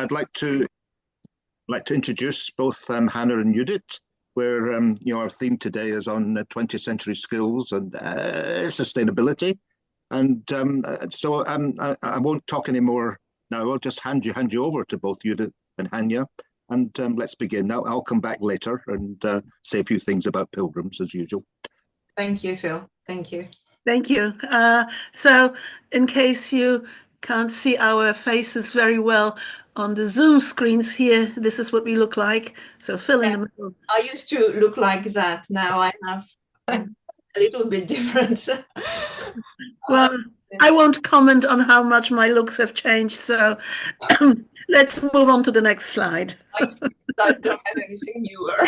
I'd like to introduce both Hannah and Judith, where our theme today is on 20th century skills and sustainability. And I won't talk anymore now. I'll just hand you over to both Judith and Hanya, and let's begin. Now I'll come back later and say a few things about Pilgrims as usual. Thank you, Phil. Thank you. Thank you. So in case you can't see our faces very well on the Zoom screens here, this is what we look like. So Phil in the middle. I used to look like that. Now I have a little bit different. Well, I won't comment on how much my looks have changed. So let's move on to the next slide. I don't have anything newer.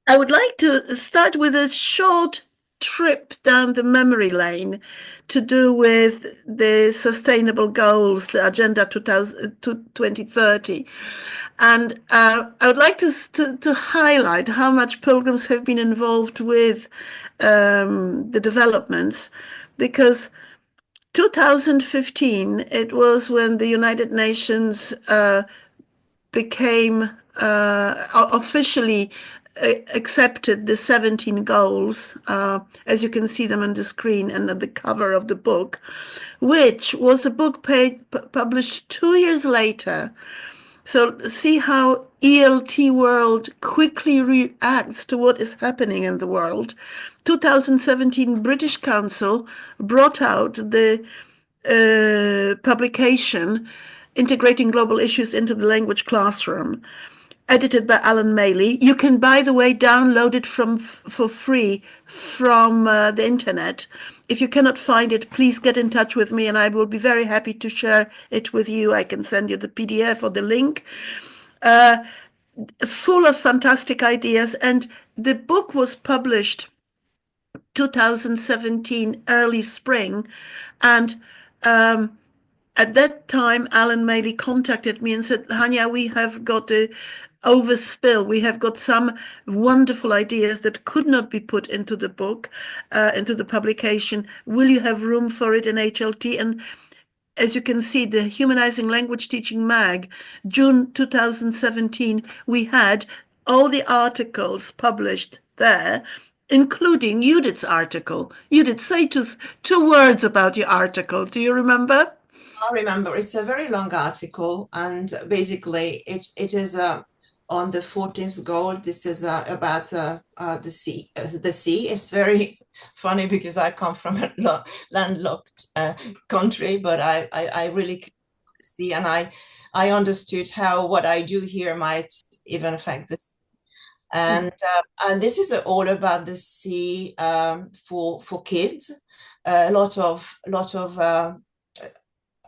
I would like to start with a short trip down the memory lane to do with the sustainable goals, the Agenda 2030. And I would like to highlight how much Pilgrims have been involved with the developments, because 2015, it was when the United Nations became officially accepted the 17 goals, as you can see them on the screen and at the cover of the book, which was a book published 2 years later. So see how ELT world quickly reacts to what is happening in the world. 2017 British Council brought out the publication Integrating Global Issues into the Language Classroom, edited by Alan Maley. You can, by the way, download it for free from the internet. If you cannot find it, please get in touch with me and I will be very happy to share it with you. I can send you the PDF or the link. Full of fantastic ideas. And the book was published 2017, early spring. And at that time, Alan Maley contacted me and said, Hanya, we have got to overspill. We have got some wonderful ideas that could not be put into the book, into the publication. Will you have room for it in HLT? And as you can see, the Humanizing Language Teaching Mag, June 2017, we had all the articles published there, including Judith's article. Judith, say two words about your article. Do you remember? I remember. It's a very long article, and basically it is on the 14th goal. This is about the sea. The sea is very funny because I come from a landlocked country, but I really see, and I understood how what I do here might even affect this. And this is all about the sea for kids. A lot of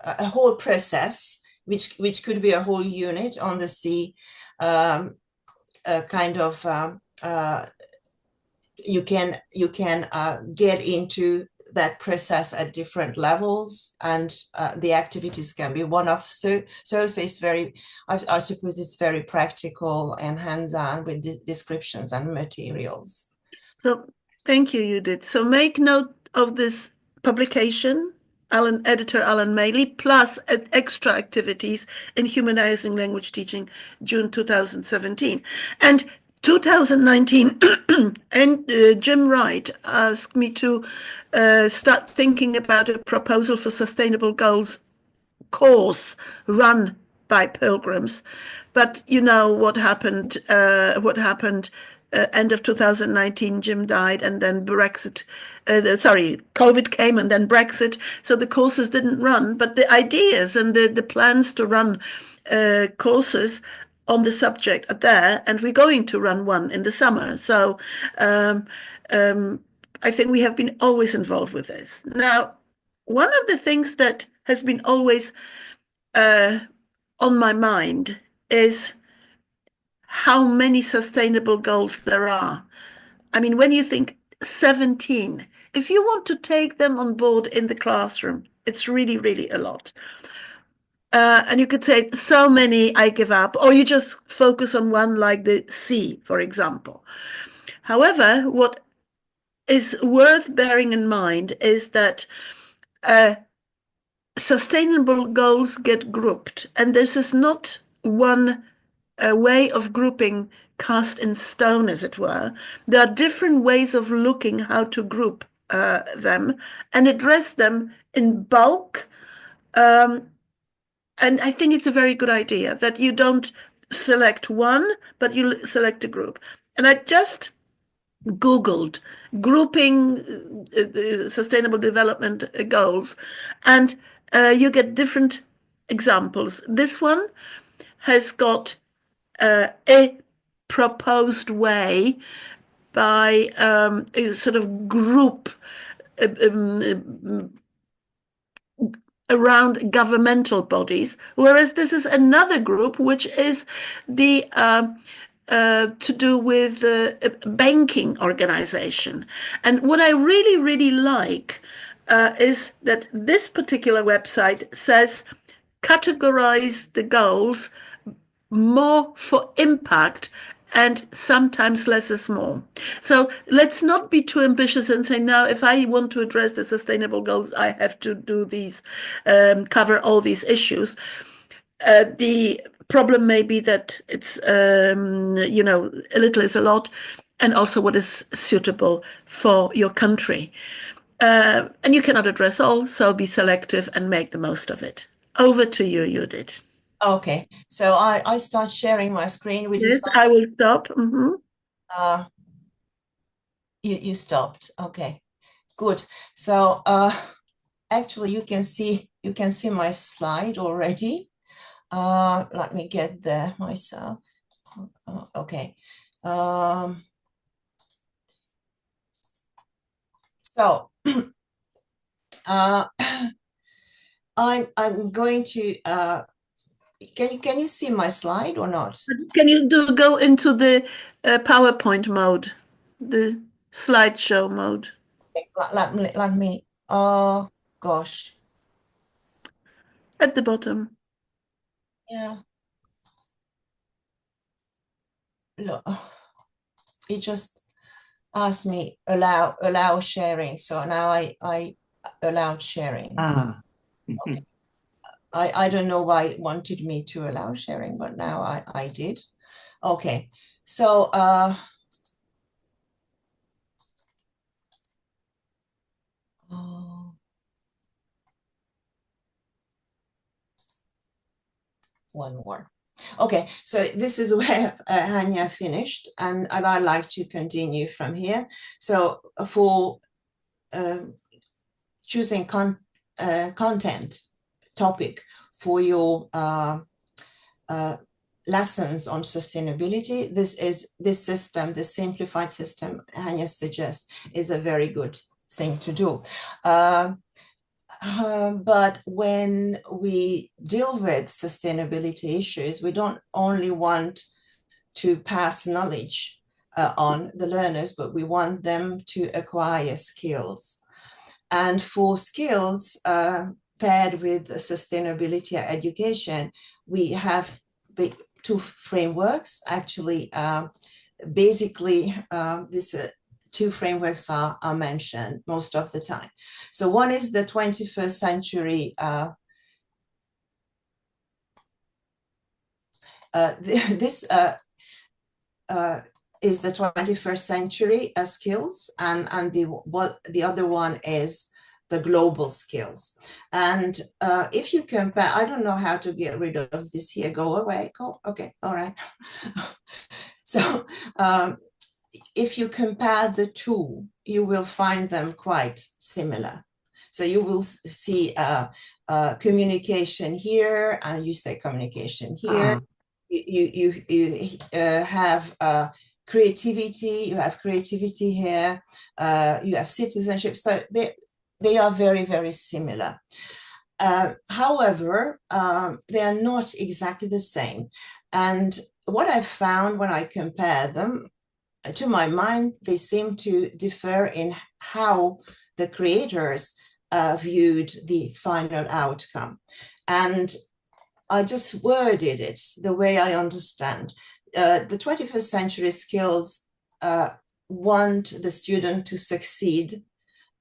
a whole process, which could be a whole unit on the sea, kind of you can get into that process at different levels, and the activities can be one-off. So it's very, I suppose it's very practical and hands-on with descriptions and materials. So thank you, Judith. So make note of this publication, editor Alan Maley, plus extra activities in Humanizing Language Teaching, June 2017. And 2019, and Jim Wright asked me to start thinking about a proposal for Sustainable Goals course run by Pilgrims. But you know what happened, end of 2019, Jim died, and then COVID came, and then Brexit. So the courses didn't run, but the ideas and the plans to run courses on the subject are there, and we're going to run one in the summer. So I think we have been always involved with this. Now, one of the things that has been always on my mind is how many sustainable goals there are. I mean, when you think 17, if you want to take them on board in the classroom, it's really, really a lot. And you could say, so many, I give up, or you just focus on one like the sea, for example. However, what is worth bearing in mind is that sustainable goals get grouped, and this is not one way of grouping cast in stone, as it were. There are different ways of looking how to group them and address them in bulk. And I think it's a very good idea that you don't select one, but you select a group. And I just Googled grouping sustainable development goals, and you get different examples. This one has got a proposed way by a sort of group around governmental bodies, whereas this is another group which is the to do with banking organization. And what I really, really like is that this particular website says categorize the goals more for impact, and sometimes less is more. So let's not be too ambitious and say, now, if I want to address the sustainable goals, I have to do these, cover all these issues. The problem may be that it's, a little is a lot, and also what is suitable for your country. And you cannot address all, so be selective and make the most of it. Over to you, Judith. Okay, so I start sharing my screen. Yes, I will stop. You stopped. Okay, good. So actually, you can see my slide already. Let me get there myself. Okay. So I'm going to. Can you see my slide or not? Can you go into the PowerPoint mode, the slideshow mode? Okay, let me. Oh gosh. At the bottom. Yeah. Look, it just asked me allow sharing. So now I allowed sharing. Okay. I don't know why it wanted me to allow sharing, but now I did. Okay, so one more. Okay, so this is where Hanya finished, and I'd like to continue from here. So for choosing content topic for your lessons on sustainability, this system, the simplified system Hanya suggests, is a very good thing to do. But when we deal with sustainability issues, we don't only want to pass knowledge on the learners, but we want them to acquire skills. And for skills paired with sustainability education, we have two frameworks. Actually, basically, this two frameworks are mentioned most of the time. So one is the 21st century this is the 21st century skills, and the other one is the global skills. And if you compare, I don't know how to get rid of this here. Go away. Go. Okay. All right. So if you compare the two, you will find them quite similar. So you will see communication here, and you say communication here. You have creativity. You have creativity here. You have citizenship. So they are very, very similar. However, they are not exactly the same. And what I've found when I compare them, to my mind, they seem to differ in how the creators viewed the final outcome. And I just worded it the way I understand. The 21st century skills want the student to succeed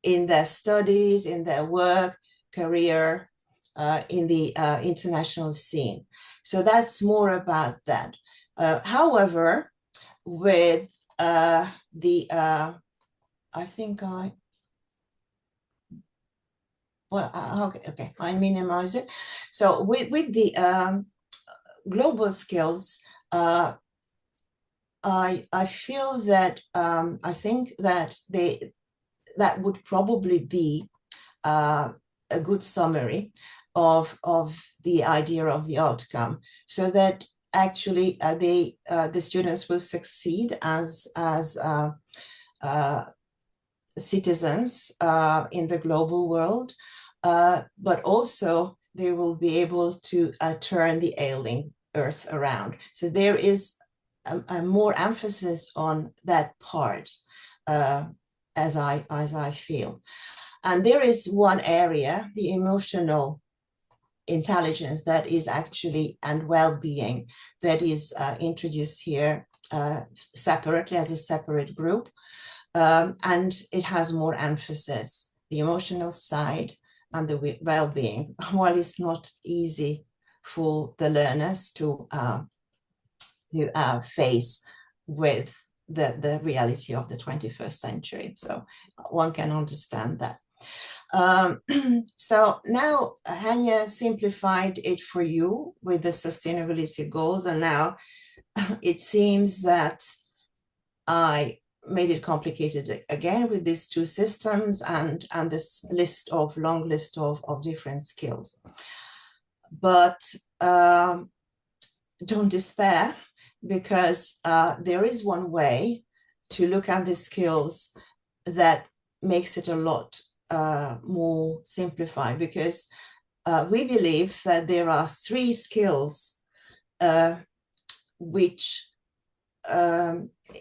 in their studies, in their work, career, in the international scene. So that's more about that. However, with I think okay, I minimize it. So with the global skills, I feel that I think that that would probably be a good summary of the idea of the outcome, so that actually the students will succeed as citizens in the global world, but also they will be able to turn the ailing earth around. So there is a more emphasis on that part, as I feel. And there is one area, the emotional intelligence, that is actually, and well-being, that is introduced here separately as a separate group. And it has more emphasis, the emotional side and the well-being. While it's not easy for the learners to face with the reality of the 21st century. So one can understand that. So now Hanya simplified it for you with the sustainability goals, and now it seems that I made it complicated again with these two systems and this long list of different skills. But don't despair, because there is one way to look at the skills that makes it a lot more simplified, because we believe that there are 3 skills which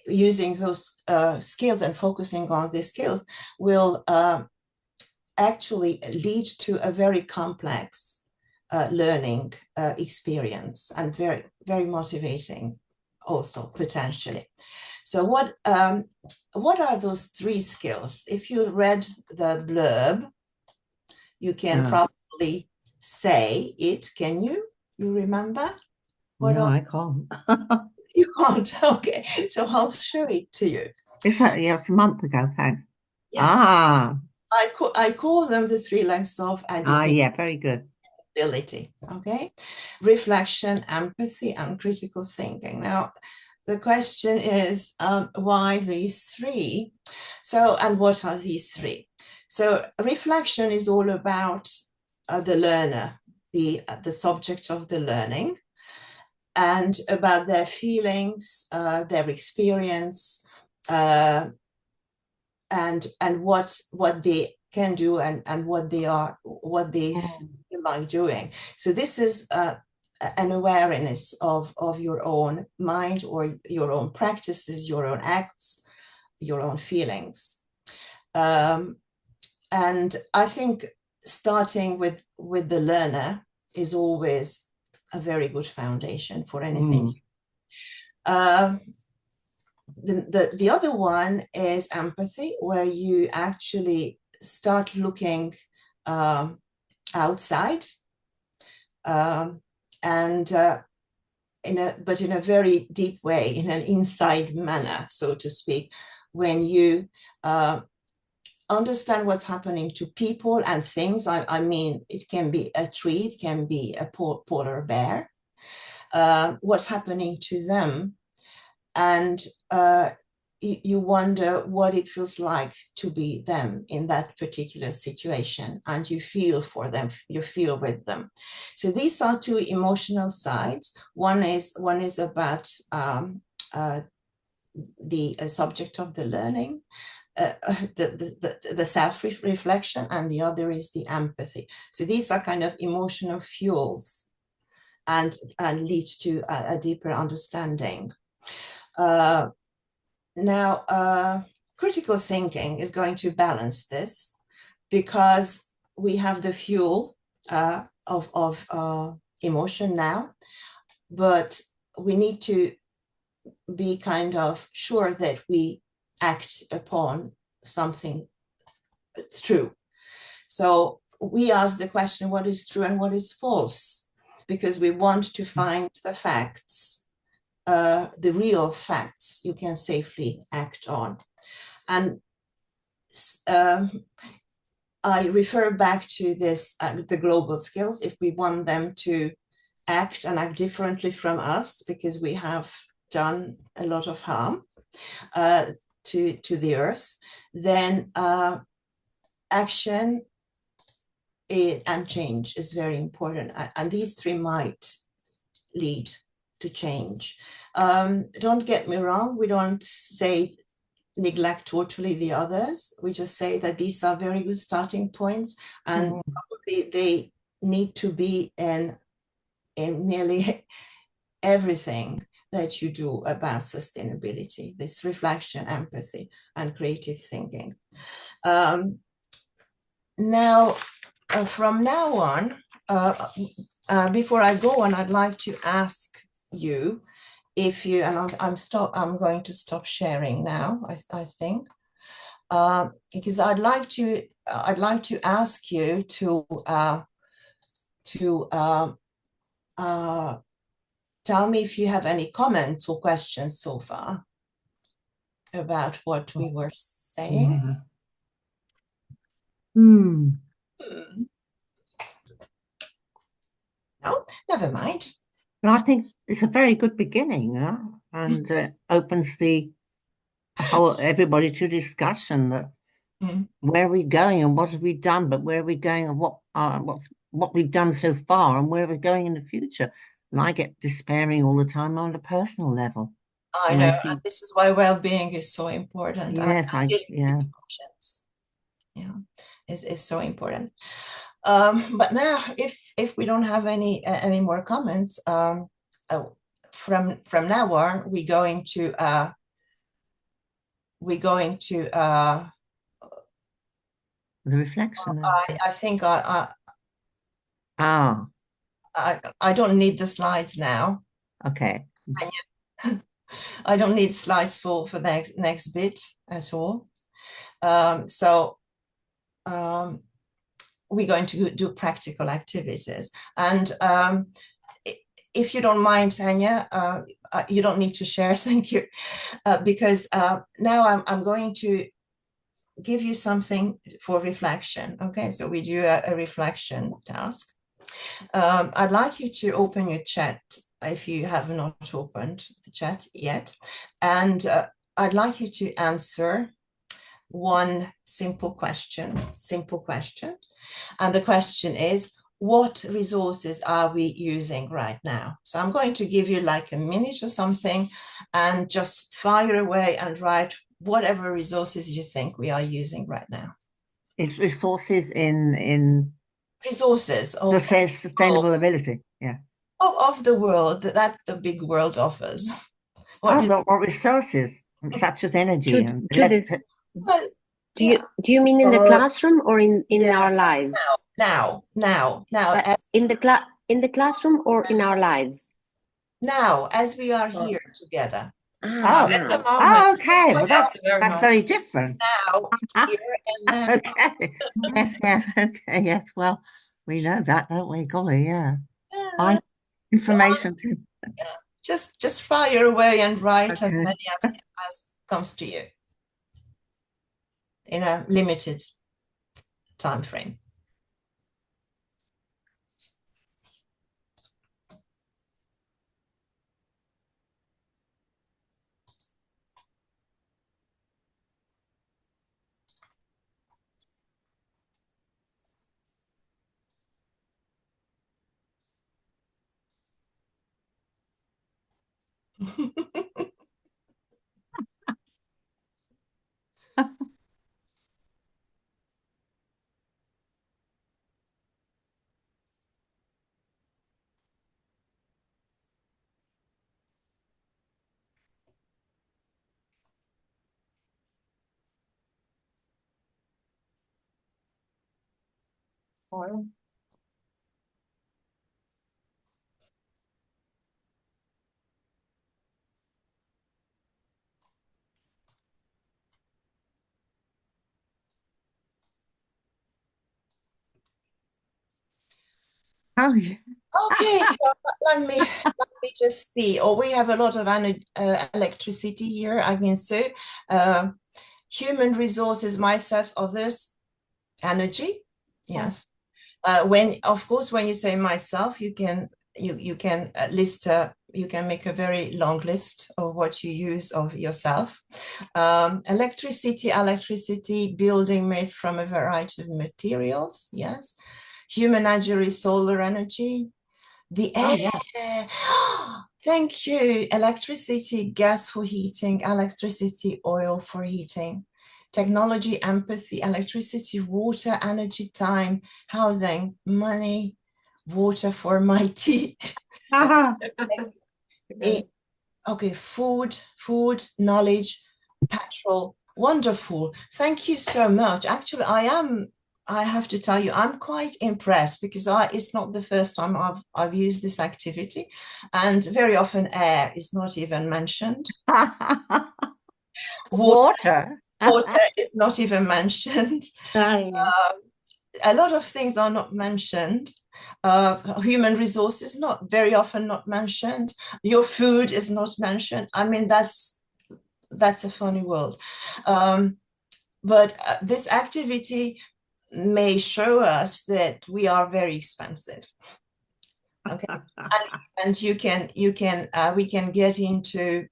using those skills and focusing on these skills will actually lead to a very complex learning experience, and very, very motivating also, potentially. So what are those 3 skills? If you read the blurb, you can probably say it. Can you? You remember? No, I can't. You can't. Okay, so I'll show it to you. It's a month ago. Thanks. Yes. Ah. I call them the 3 lengths of education. Ah, yeah, very good. Ability. Okay, reflection, empathy, and critical thinking. Now, the question is, why these 3? So, and what are these 3? So, reflection is all about the learner, the subject of the learning, and about their feelings, their experience, and what they can do, and what they like doing. So this is an awareness of your own mind, or your own practices, your own acts, your own feelings. And I think starting with the learner is always a very good foundation for anything. The other one is empathy, where you actually start looking outside, and in a very deep way, in an inside manner, so to speak, when you understand what's happening to people and things. I mean, it can be a tree, it can be a polar bear, what's happening to them, and you wonder what it feels like to be them in that particular situation, and you feel for them, you feel with them. So these are 2 emotional sides. One is about the subject of the learning, the self-reflection, and the other is the empathy. So these are kind of emotional fuels, and lead to a deeper understanding. Now, critical thinking is going to balance this, because we have the fuel of emotion now, but we need to be kind of sure that we act upon something true. So we ask the question, what is true and what is false? Because we want to find the facts, the real facts you can safely act on. And I refer back to this, the global skills, if we want them to act and act differently from us, because we have done a lot of harm to the earth, then action and change is very important. And these three might lead to change. Don't get me wrong, we don't say neglect totally the others. We just say that these are very good starting points, and probably they need to be in nearly everything that you do about sustainability, this reflection, empathy, and creative thinking. Now, from now on, before I go on, I'd like to ask you if you, and I'm going to stop sharing now, I think, because I'd like to ask you to tell me if you have any comments or questions so far about what we were saying. Yeah. Hmm. No, never mind. But I think it's a very good beginning, and opens the whole everybody to discussion that where are we going and what have we done, but where are we going and what we've done so far and where we're going in the future. And I get despairing all the time on a personal level. I know, and this is why well-being is so important. Yes, yeah, is so important. But now, if we don't have any more comments, from now on, we're going to the reflection. I think Ah, I don't need the slides now. okay. I don't need slides for the next bit at all. We're going to do practical activities. And if you don't mind, Tanya, you don't need to share, thank you, because now I'm going to give you something for reflection. Okay, so we do a reflection task. I'd like you to open your chat if you have not opened the chat yet. And I'd like you to answer one simple question. And the question is, what resources are we using right now? So I'm going to give you like a minute or something and just fire away and write whatever resources you think we are using right now. It's resources in resources of the sustainable ability, yeah. Of the world that the big world offers. What resources, such as energy and well, do you mean in the classroom or in our lives? Now. In the classroom or in our lives? Now, as we are here together. Okay. Well, that's very different. Now, here and now. Okay. Yes. Okay. Yes. Well, we know that, don't we? Golly, yeah. Information too. Yeah. Just fire away and write as many as comes to you in a limited time frame. Oh, yeah. Okay, so let me just see. Oh, we have a lot of electricity here. I mean, so human resources, myself, others, energy. Yes. When, of course, when you say myself, you can list you can make a very long list of what you use of yourself. Electricity, building made from a variety of materials. Yes. Human energy, solar energy. The air. Yeah. Thank you. Electricity, gas for heating, electricity, oil for heating. Technology, empathy, electricity, water, energy, time, housing, money, water for my tea. Okay, food, knowledge, petrol. Wonderful. Thank you so much. Actually, I have to tell you, I'm quite impressed because it's not the first time I've used this activity, and very often air is not even mentioned. Water. Water is not even mentioned. A lot of things are not mentioned. Human resources not mentioned. Your food is not mentioned. I mean, that's a funny world. But this activity may show us that we are very expensive. Okay, and we can get into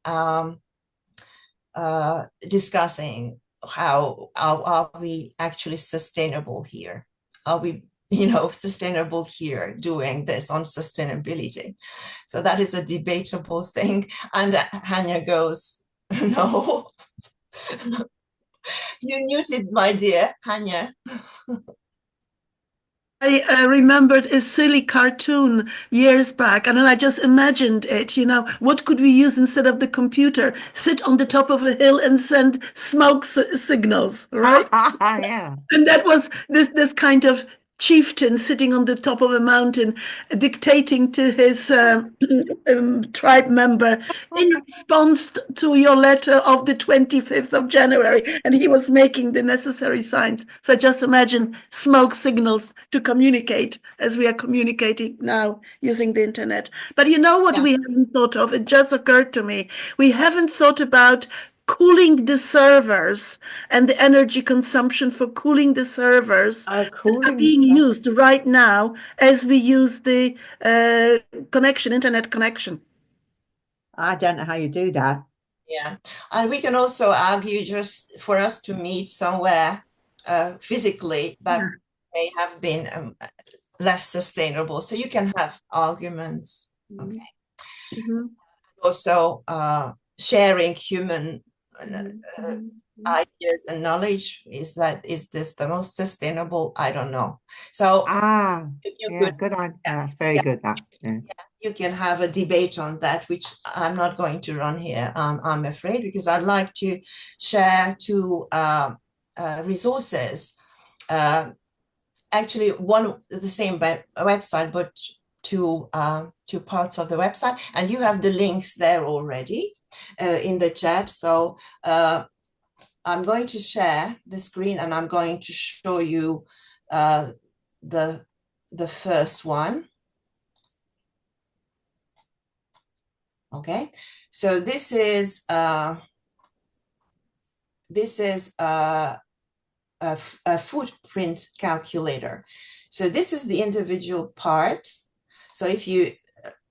discussing how are we actually sustainable here? Are we sustainable here doing this on sustainability? So that is a debatable thing. And Hanya goes, no. You muted, my dear Hanya. I remembered a silly cartoon years back, and then I just imagined it, what could we use instead of the computer? Sit on the top of a hill and send smoke signals, right? Yeah. And that was this kind of chieftain sitting on the top of a mountain dictating to his tribe member in response to your letter of the 25th of January, and he was making the necessary signs. So just imagine smoke signals to communicate as we are communicating now using the internet. But you know what we haven't thought of? It just occurred to me. We haven't thought about cooling the servers and the energy consumption for cooling the servers are being used right now as we use the internet connection. I don't know how you do that. Yeah, and we can also argue just for us to meet somewhere physically that may have been less sustainable. So you can have arguments. Okay. Also, sharing human ideas and knowledge, is this the most sustainable? I don't know. So good idea. That's very good. You can have a debate on that, which I'm not going to run here, I'm afraid, because I'd like to share two resources. Actually, the same website, but two parts of the website, and you have the links there already in the chat. So I'm going to share the screen, and I'm going to show you the first one. Okay, so this is a footprint calculator. So this is the individual part. So if you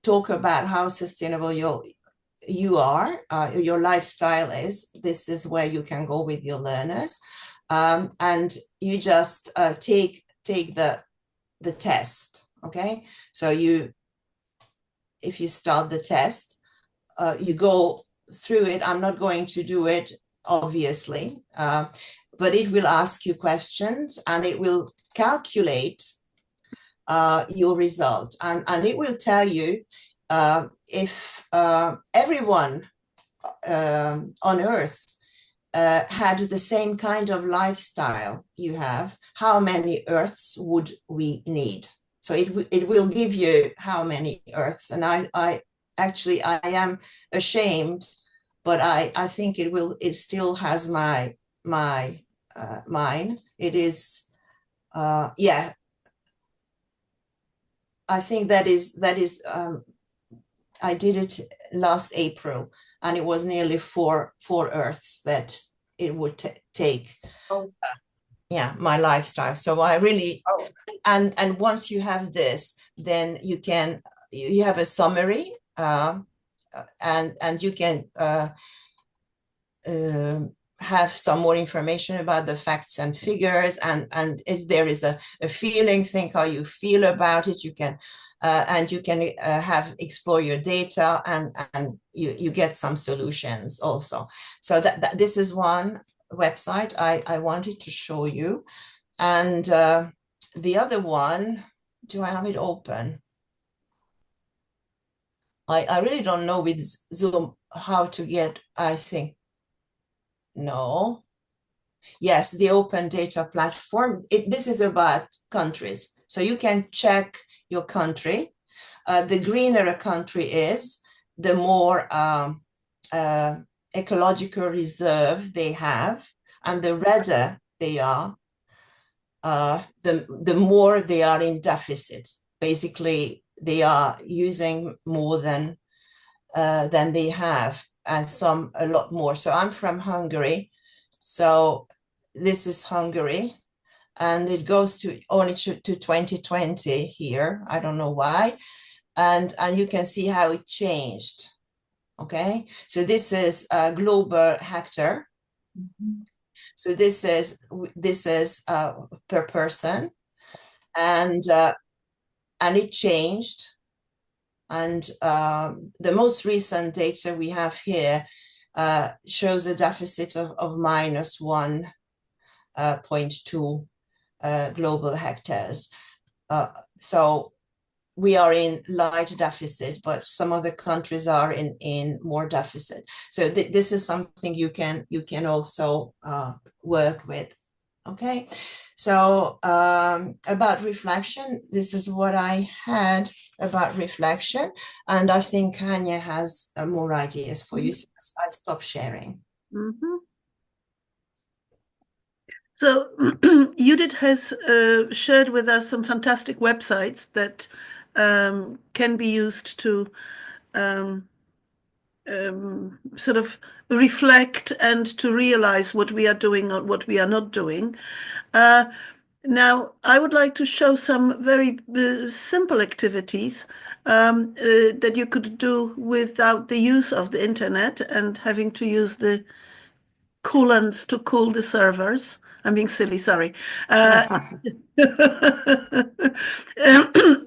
talk about how sustainable your lifestyle is, this is where you can go with your learners, and you just take the test. Okay, so if you start the test, you go through it. I'm not going to do it, obviously, but it will ask you questions, and it will calculate your result, and it will tell you if everyone on Earth had the same kind of lifestyle you have, how many Earths would we need? So it will give you how many Earths, and I am ashamed, but I think it still has my mine. It is, I think that is I did it last April, and it was nearly four Earths that it would take. Oh. Yeah, my lifestyle. So I really, and once you have this, then you have a summary, and you can have some more information about the facts and figures, and if there is a feeling, think how you feel about it. You can and you can explore your data, and you get some solutions also. So that this is one website I wanted to show you. And the other one, do I have it open? I really don't know with Zoom how to get, I think, no. Yes, the open data platform. This is about countries. So you can check your country. The greener a country is, the more ecological reserve they have, and the redder they are, the more they are in deficit. Basically, they are using more than they have, and some a lot more. So I'm from Hungary. So this is Hungary, and it goes to only to 2020 here. I don't know why. And you can see how it changed. Okay, so this is a global hectare. Mm-hmm. So this is per person, and it changed. And the most recent data we have here shows a deficit of minus 1.2 global hectares. So we are in light deficit, but some other countries are in more deficit. So this is something you can also work with. Okay, so about reflection, this is what I had about reflection, and I think Kanya has more ideas for you. So I stop sharing. Mm-hmm. So Judith has shared with us some fantastic websites that can be used to sort of reflect and to realize what we are doing or what we are not doing. Now, I would like to show some very simple activities that you could do without the use of the internet and having to use the coolants to cool the servers. I'm being silly, sorry.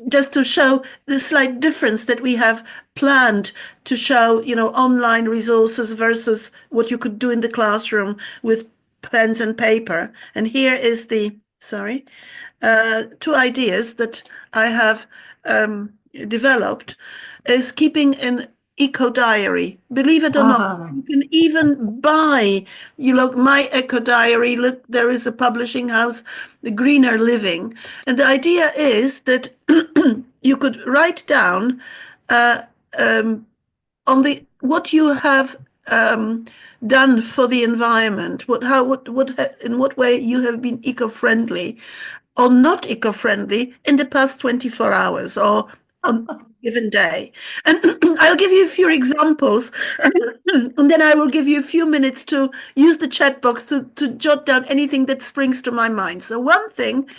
Just to show the slight difference that we have planned to show, online resources versus what you could do in the classroom with pens and paper. And here is two ideas that I have developed is keeping an eco diary. Believe it or not, you can even buy, my eco diary. Look, there is a publishing house, the Greener Living. And the idea is that you could write down on what you have done for the environment, in what way you have been eco-friendly or not eco-friendly in the past 24 hours or on a given day. And I'll give you a few examples, and then I will give you a few minutes to use the chat box to jot down anything that springs to my mind. So one thing,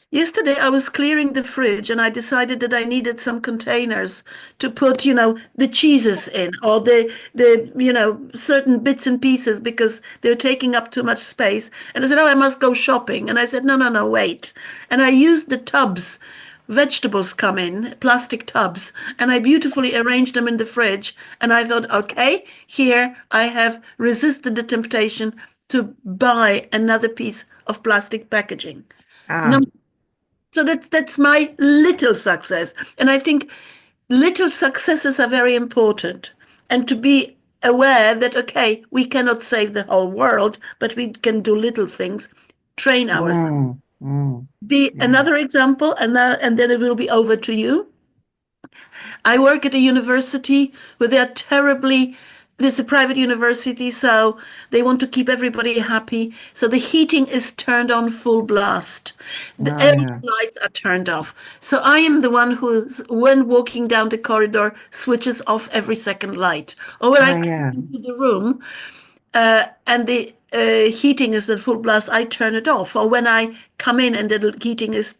yesterday I was clearing the fridge and I decided that I needed some containers to put, the cheeses in or the certain bits and pieces because they're taking up too much space. And I said, oh, I must go shopping. And I said, no, wait. And I used the tubs. Vegetables come in, plastic tubs, and I beautifully arranged them in the fridge. And I thought, okay, here I have resisted the temptation to buy another piece of plastic packaging. So that's my little success. And I think little successes are very important. And to be aware that, okay, we cannot save the whole world, but we can do little things, train ourselves. Another example, and then it will be over to you. I work at a university where there are terribly it's a private university, so they want to keep everybody happy. So the heating is turned on full blast. Every lights are turned off. So I am the one who, when walking down the corridor, switches off every second light. Or when I come into the room and the heating is at full blast, I turn it off. Or when I come in and the heating is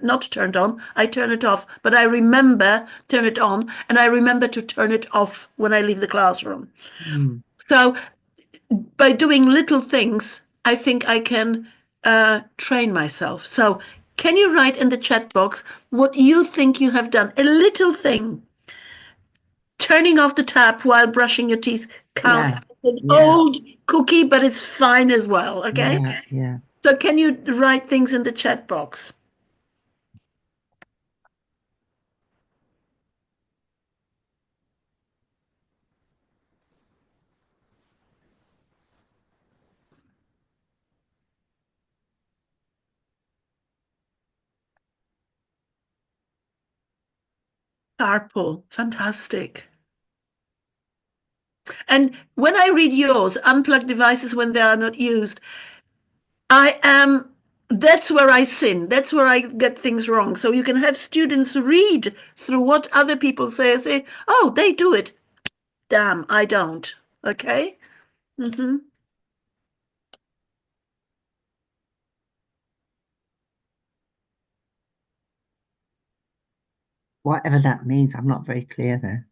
not turned on, I turn it off. But I remember turn it on, and I remember to turn it off when I leave the classroom. So by doing little things, I think I can train myself. So can you write in the chat box what you think you have done? A little thing. Turning off the tap while brushing your teeth counts. An old cookie, but it's fine as well. Okay. Yeah. So can you write things in the chat box? Carpool, fantastic. And when I read yours, unplug devices when they are not used, that's where I sin. That's where I get things wrong. So you can have students read through what other people say and say, oh, they do it. Damn, I don't. Okay? Whatever that means, I'm not very clear there.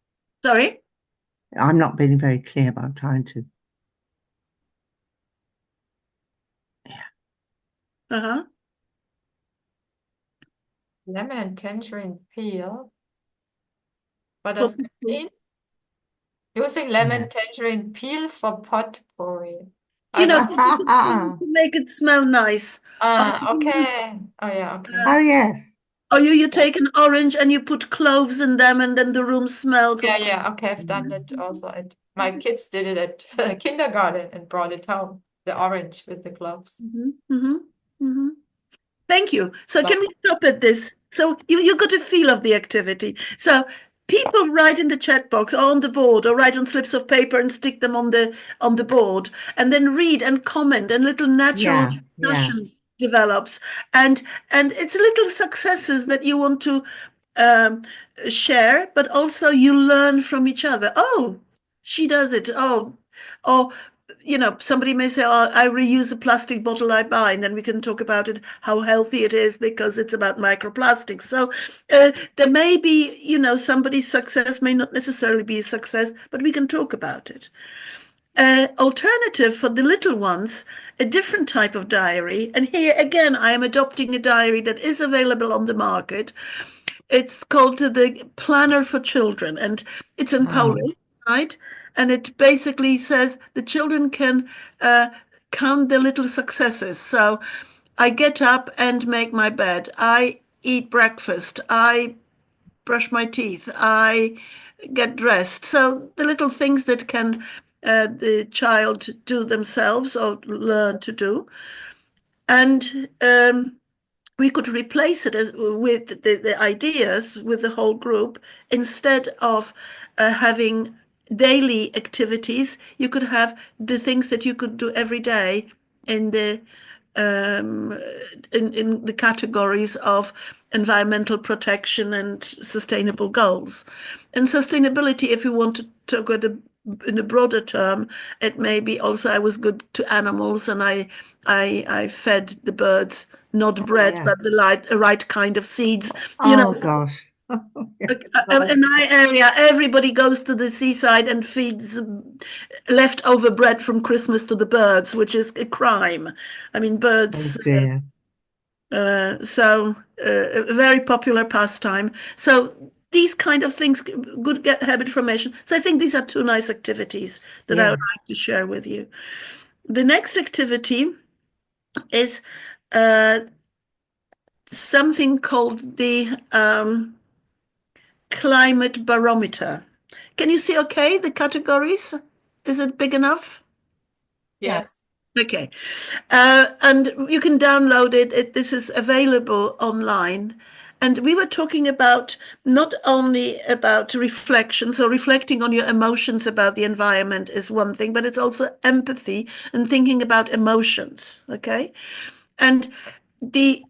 Sorry? I'm not being very clear about trying to. Uh-huh. Lemon and tangerine peel. What does that mean? Using lemon tangerine peel for potpourri. To make it smell nice. Okay. Oh, yeah, okay. Oh, yes. Or you take an orange and you put cloves in them, and then the room smells. Yeah, okay, I've done it also. My kids did it at kindergarten and brought it home, the orange with the cloves. Thank you. So can we stop at this? So you got a feel of the activity. So people write in the chat box or on the board, or write on slips of paper and stick them on the board, and then read and comment, and little natural discussion develops. And it's little successes that you want to share, but also you learn from each other. Oh, she does it. Oh, or somebody may say, oh, I reuse a plastic bottle I buy, and then we can talk about it, how healthy it is, because it's about microplastics. So there may be, somebody's success may not necessarily be a success, but we can talk about it. Alternative for the little ones, a different type of diary. And here again, I am adopting a diary that is available on the market. It's called the Planner for Children, and it's in Polish, right? And it basically says the children can count their little successes. So I get up and make my bed. I eat breakfast. I brush my teeth. I get dressed. So the little things that can the child do themselves or learn to do. And we could replace it with the ideas with the whole group. Instead of having daily activities, you could have the things that you could do every day in the in the categories of environmental protection and sustainable goals. And sustainability, if you want to talk about in a broader term, it may be also I was good to animals, and I fed the birds not bread, but the right kind of seeds. Gosh. In my area, everybody goes to the seaside and feeds leftover bread from Christmas to the birds, which is a crime. I mean, birds. Oh dear. A very popular pastime. So these kind of things, good habit formation. So I think these are two nice activities that I would like to share with you. The next activity is something called the climate barometer. Can you see okay the categories? Is it big enough? Yes. Okay. And you can download it. This is available online. And we were talking about not only about reflection, so reflecting on your emotions about the environment is one thing, but it's also empathy and thinking about emotions, okay? And the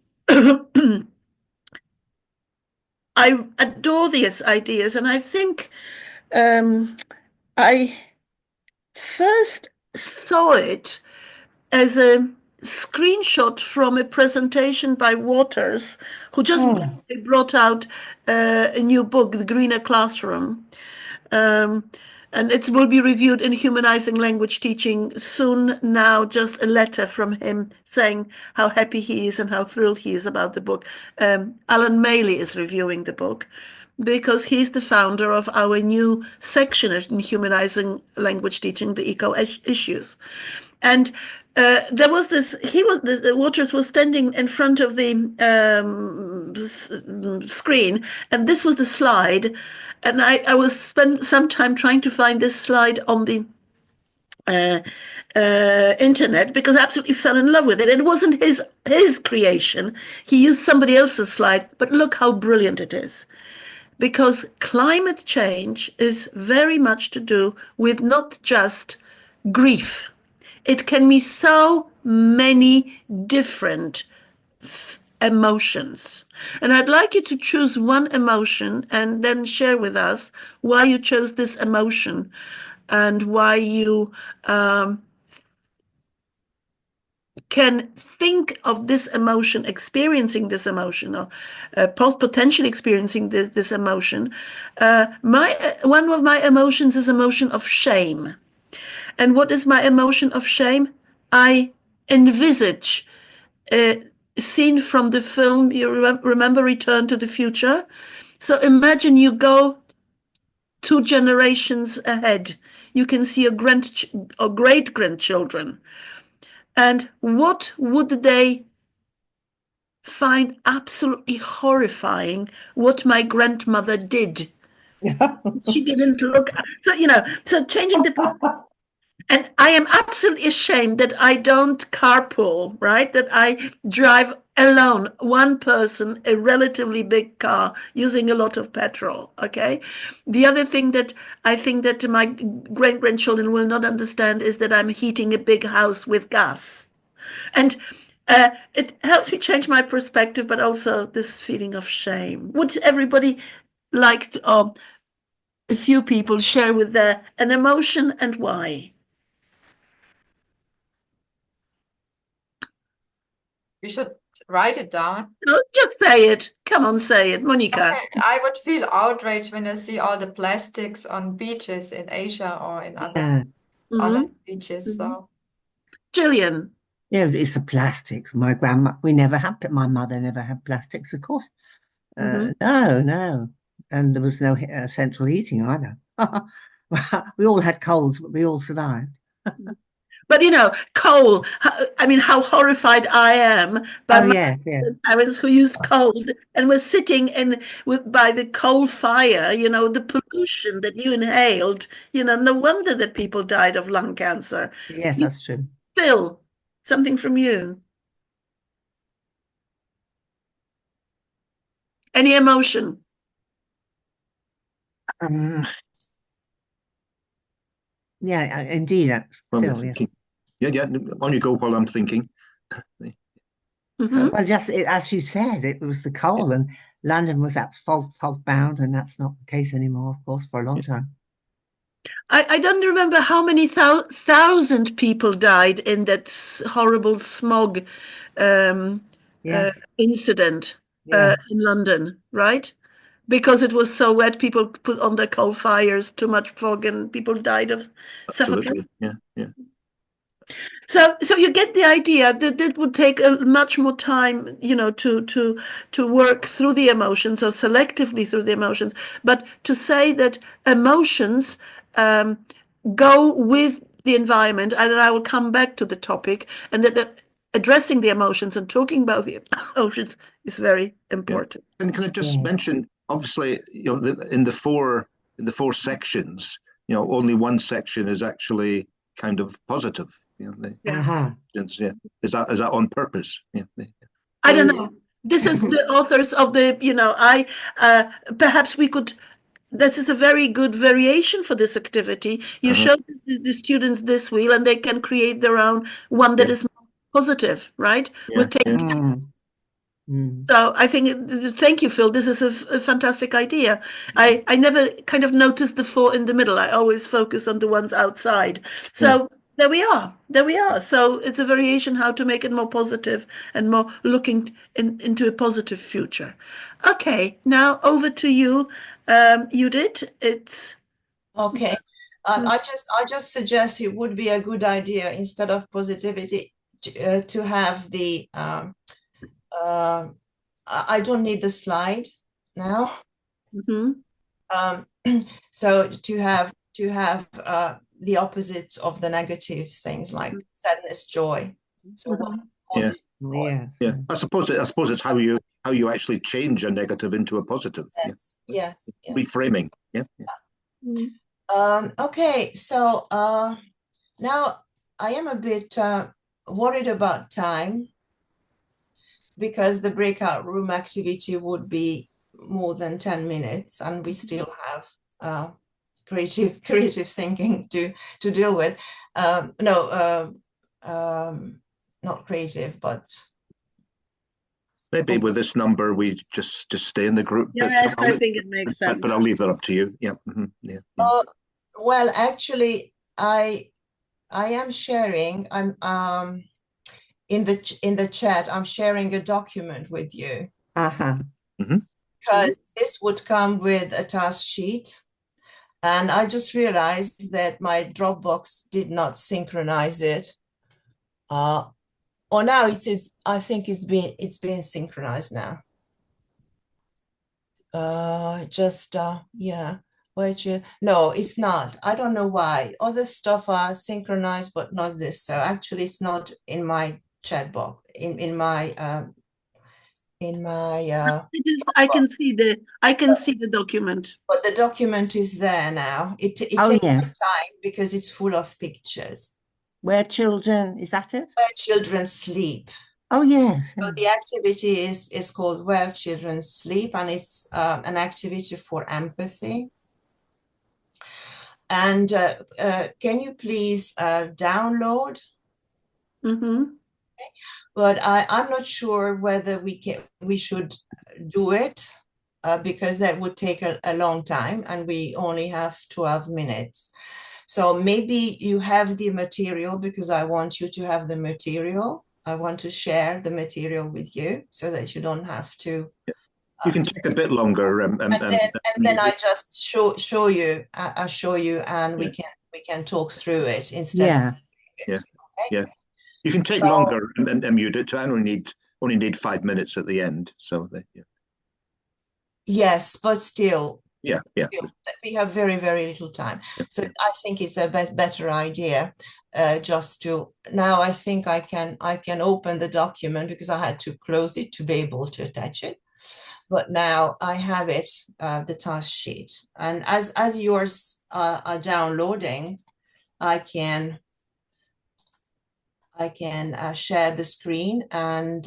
I adore these ideas, and I think I first saw it as a screenshot from a presentation by Waters, who just brought out a new book, The Greener Classroom. And it will be reviewed in Humanizing Language Teaching soon. Now, just a letter from him saying how happy he is and how thrilled he is about the book. Alan Maley is reviewing the book because he's the founder of our new section in Humanizing Language Teaching, the eco issues. And there was this, Waters was standing in front of the screen, and this was the slide. And I was spent some time trying to find this slide on the internet because I absolutely fell in love with it. It wasn't his creation. He used somebody else's slide, but look how brilliant it is. Because climate change is very much to do with not just grief. It can be so many different emotions. And I'd like you to choose one emotion and then share with us why you chose this emotion and why you can think of this emotion, experiencing this emotion, or potentially experiencing this emotion. One of my emotions is emotion of shame. And what is my emotion of shame? I envisage a scene from the film, you remember Return to the Future? So imagine you go 2 generations ahead. You can see your great-grandchildren. And what would they find absolutely horrifying what my grandmother did? She didn't look, so changing the... And I am absolutely ashamed that I don't carpool, right? That I drive alone, one person, a relatively big car, using a lot of petrol, okay? The other thing that I think that my great-grandchildren will not understand is that I'm heating a big house with gas. And it helps me change my perspective, but also this feeling of shame. Would everybody like to, a few people share with an emotion and why? We should write it down. No, just say it. Come on, say it, Monica. Okay. I would feel outraged when I see all the plastics on beaches in Asia or in other beaches. So, Gillian. Yeah, it's the plastics. My mother never had plastics, of course. No. And there was no central heating either. We all had colds, but we all survived. But coal, I mean, how horrified I am by my parents who used coal and were sitting by the coal fire, the pollution that you inhaled, no wonder that people died of lung cancer. Yes, that's true. Phil, something from you? Any emotion? Yeah, indeed. Phil, yes. Yeah. On you go while I'm thinking. Well, just as you said, it was the coal, and London was at fog bound, and that's not the case anymore, of course, for a long time. I don't remember how many thousand people died in that horrible smog incident in London, right? Because it was so wet, people put on their coal fires, too much fog, and people died of suffocation. Yeah. So you get the idea that it would take much more time, to work through the emotions or selectively through the emotions. But to say that emotions go with the environment, and I will come back to the topic, and that addressing the emotions and talking about the emotions is very important. Yeah. And can I just mention, obviously, in the four sections, only one section is actually kind of positive. Is that on purpose? I don't know. This is the authors of the, perhaps we could, this is a very good variation for this activity. You show the students this wheel and they can create their own one that is more positive, right? Yeah, So I think, thank you, Phil. This is a fantastic idea. I never kind of noticed the four in the middle. I always focus on the ones outside. So there we are. There we are. So it's a variation how to make it more positive and more looking into a positive future. Okay, now over to you, Judith. It's okay. I just suggest it would be a good idea, instead of positivity, to have the I don't need the slide now. So to have the opposites of the negative things, like sadness, joy. So yeah. I suppose it's how you actually change a negative into a positive. Yes. Reframing. Okay, so now I am a bit worried about time, because the breakout room activity would be more than 10 minutes, and we still have creative thinking to deal with. Not creative, but maybe with this number we just stay in the group. Yes, I think it makes sense. But I'll leave that up to you. Well, actually, I am sharing. I'm in the chat. I'm sharing a document with you. Because this would come with a task sheet, and I just realized that my Dropbox did not synchronize it. Or now it says, I think it's been synchronized now. No, it's not. I don't know why. Other stuff are synchronized, but not this. So actually, it's not in my chat box. In my it is, I can see the document. But the document is there now. It takes some time because it's full of pictures. Where children, is that it? Where children sleep. Oh, yes. So the activity is called Where Children Sleep, and it's an activity for empathy. And can you please download? But I'm not sure whether we should do it, because that would take a long time, and we only have 12 minutes. So maybe you have the material, because I want you to have the material. I want to share the material with you so that you don't have to. You can take a bit longer, and then I just show you. I'll show you, and we can talk through it instead. Yeah. You can take longer and mute it. I only need 5 minutes at the end. So yes, but still. Yeah. We have very, very little time. So I think it's a better idea just to, now I think I can open the document, because I had to close it to be able to attach it. But now I have it, the task sheet. And as yours are downloading, I can share the screen and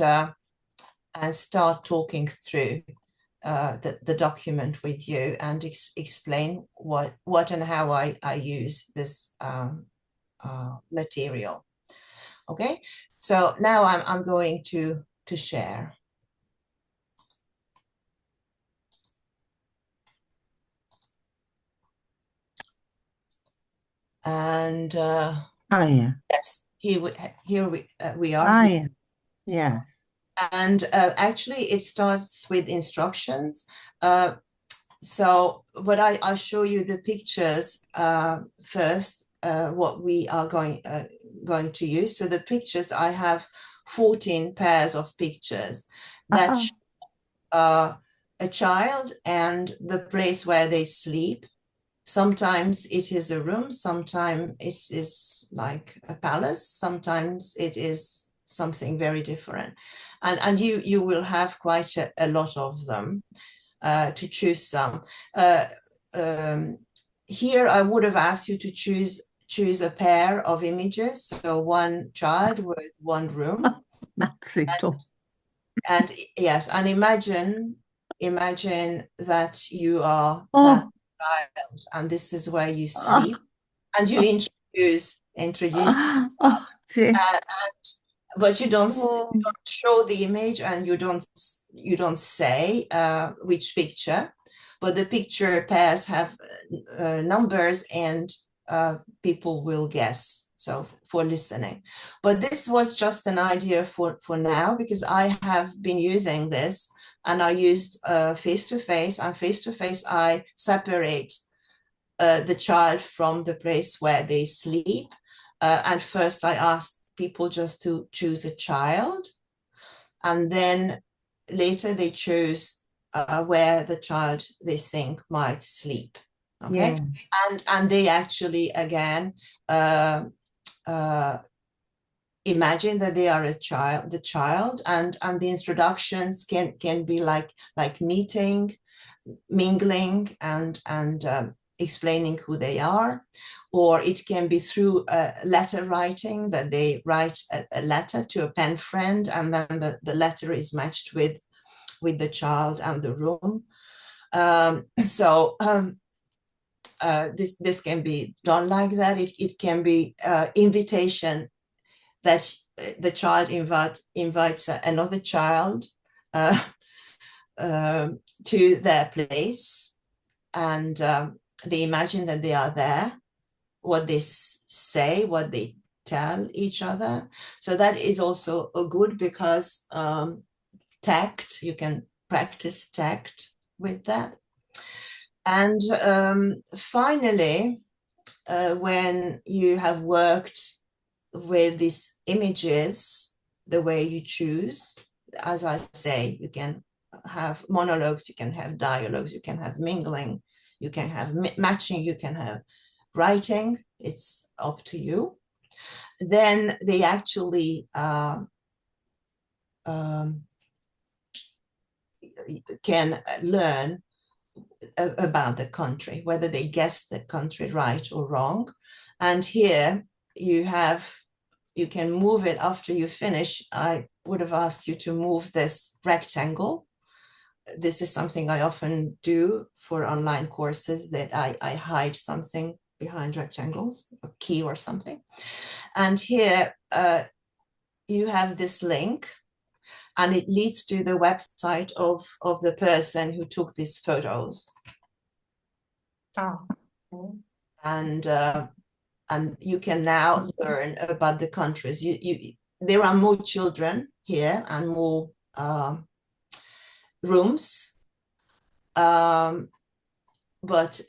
start talking through the document with you, and explain what and how I use this material. Okay, so now I'm going to share. And yes, here we are. Yeah. And actually, it starts with instructions. But I'll show you the pictures first. What we are going to use. So the pictures, I have 14 pairs of pictures that show a child and the place where they sleep. Sometimes it is a room, sometimes it is like a palace, sometimes it is something very different. And you will have quite a lot of them to choose some. Here I would have asked you to choose a pair of images, so one child with one room. And yes, and imagine that you are that Oh, child, and this is where you oh, sleep, and you introduce oh, dear. but you don't Oh, show the image, and you don't say which picture, but the picture pairs have numbers, and people will guess. So for listening, but this was just an idea for now, because I have been using this, and I used face to face, and face to face I separate the child from the place where they sleep. And first I asked people just to choose a child, and then later they chose where the child they think might sleep. Okay, yeah, and they actually again uh, imagine that they are the child, and the introductions can be like meeting, mingling, and explaining who they are, or it can be through letter writing, that they write a letter to a pen friend, and then the letter is matched with the child and the room. This can be done like that. It can be invitation, that the child invites another child uh, to their place, and they imagine that they are there, what they say, what they tell each other. So that is also a good, because tact, you can practice tact with that. And finally, when you have worked with these images the way you choose, as I say, you can have monologues, you can have dialogues, you can have mingling, you can have matching, you can have writing. It's up to you. Then they actually can learn about the country, whether they guess the country right or wrong. And here you can move it after you finish. I would have asked you to move this rectangle. This is something I often do for online courses, that I hide something behind rectangles, a key or something. And here you have this link, and it leads to the website of the person who took these photos. Oh, okay. And you can now learn about the countries. There are more children here and more rooms, but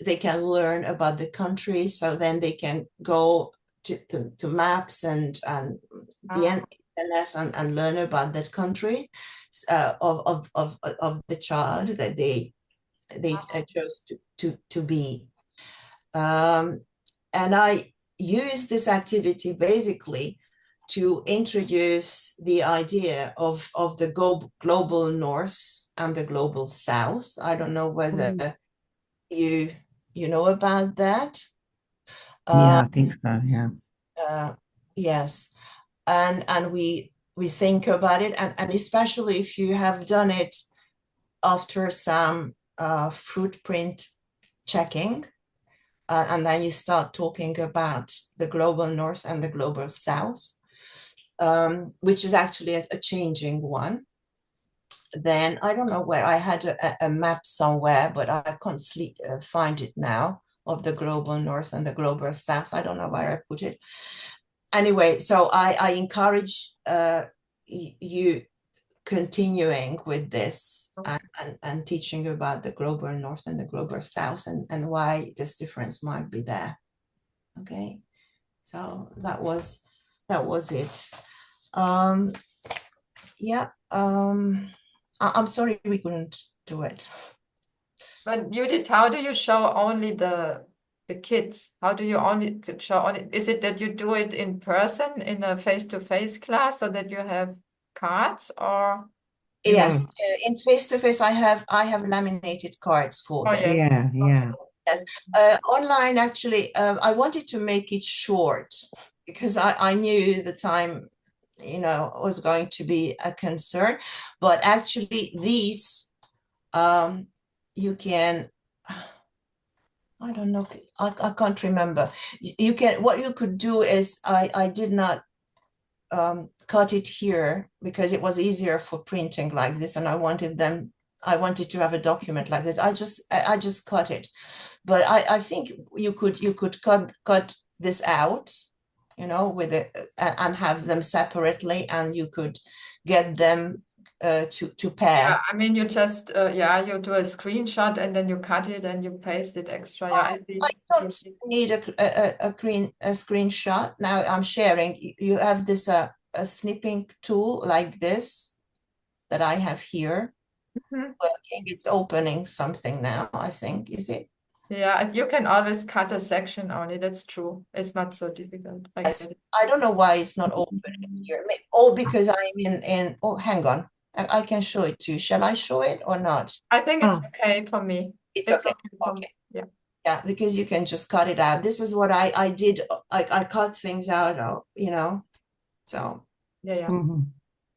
they can learn about the country. So then they can go to maps and the internet, and learn about that country of the child that they chose to be. And I use this activity basically to introduce the idea of the global north and the global south. I don't know whether you know about that. yeah, I think so. Yeah. Yes, and we think about it, and especially if you have done it after some footprint checking. And then you start talking about the global north and the global south, which is actually a changing one. Then I don't know where I had a map somewhere, but I can't find it now, of the global north and the global south. I don't know where I put it. Anyway, so I encourage you continuing with this, and teaching about the global north and the global south, and why this difference might be there. Okay, so that was it. Yeah, I'm sorry we couldn't do it. But Judith, how do you show only the kids? How do you only show only? Is it that you do it in person in a face-to-face class, so that you have cards, or? Yes, in face-to-face, I have laminated cards for this. Yes. Yeah. Yes, online actually, I wanted to make it short, because I knew the time was going to be a concern. But actually these, you can, I don't know, I can't remember. You can, what you could do is, I did not cut it here because it was easier for printing like this, and I wanted to have a document like this. I just cut it, but I think you could cut this out, with it, and have them separately, and you could get them to pair. Yeah, I mean, you just you do a screenshot and then you cut it and you paste it extra. Yeah, I don't need a screenshot. Now I'm sharing. You have this a snipping tool like this that I have here. Working. It's opening something now, I think. Is it? Yeah, you can always cut a section only. That's true. It's not so difficult. I get it. I don't know why it's not opening here. Oh, because I'm in. Oh, hang on. I can show it to you. Shall I show it or not? I think it's okay for me. It's okay. for Okay. me. Yeah. Yeah, because you can just cut it out. This is what I did. I cut things out of, so Yeah.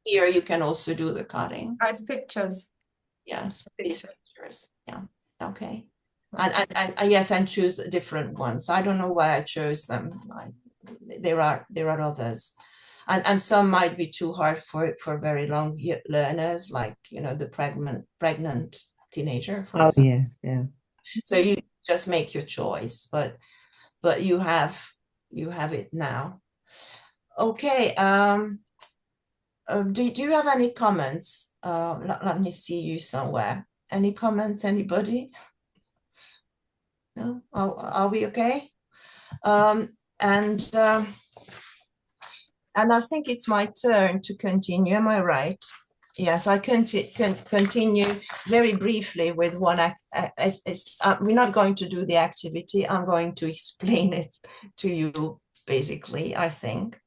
here you can also do the cutting. Nice pictures. Yes, these pictures. Yeah. Okay. And yes, and choose different ones. I don't know why I chose them. There are others, and some might be too hard for very long learners, like the pregnant teenager, for example. Yeah. So you just make your choice, but you have it now. Okay. Do you have any comments? Let me see you somewhere. Any comments, anybody? No? Are we okay? And I think it's my turn to continue. Am I right? Yes, I can continue very briefly with one. We're not going to do the activity. I'm going to explain it to you, basically, I think.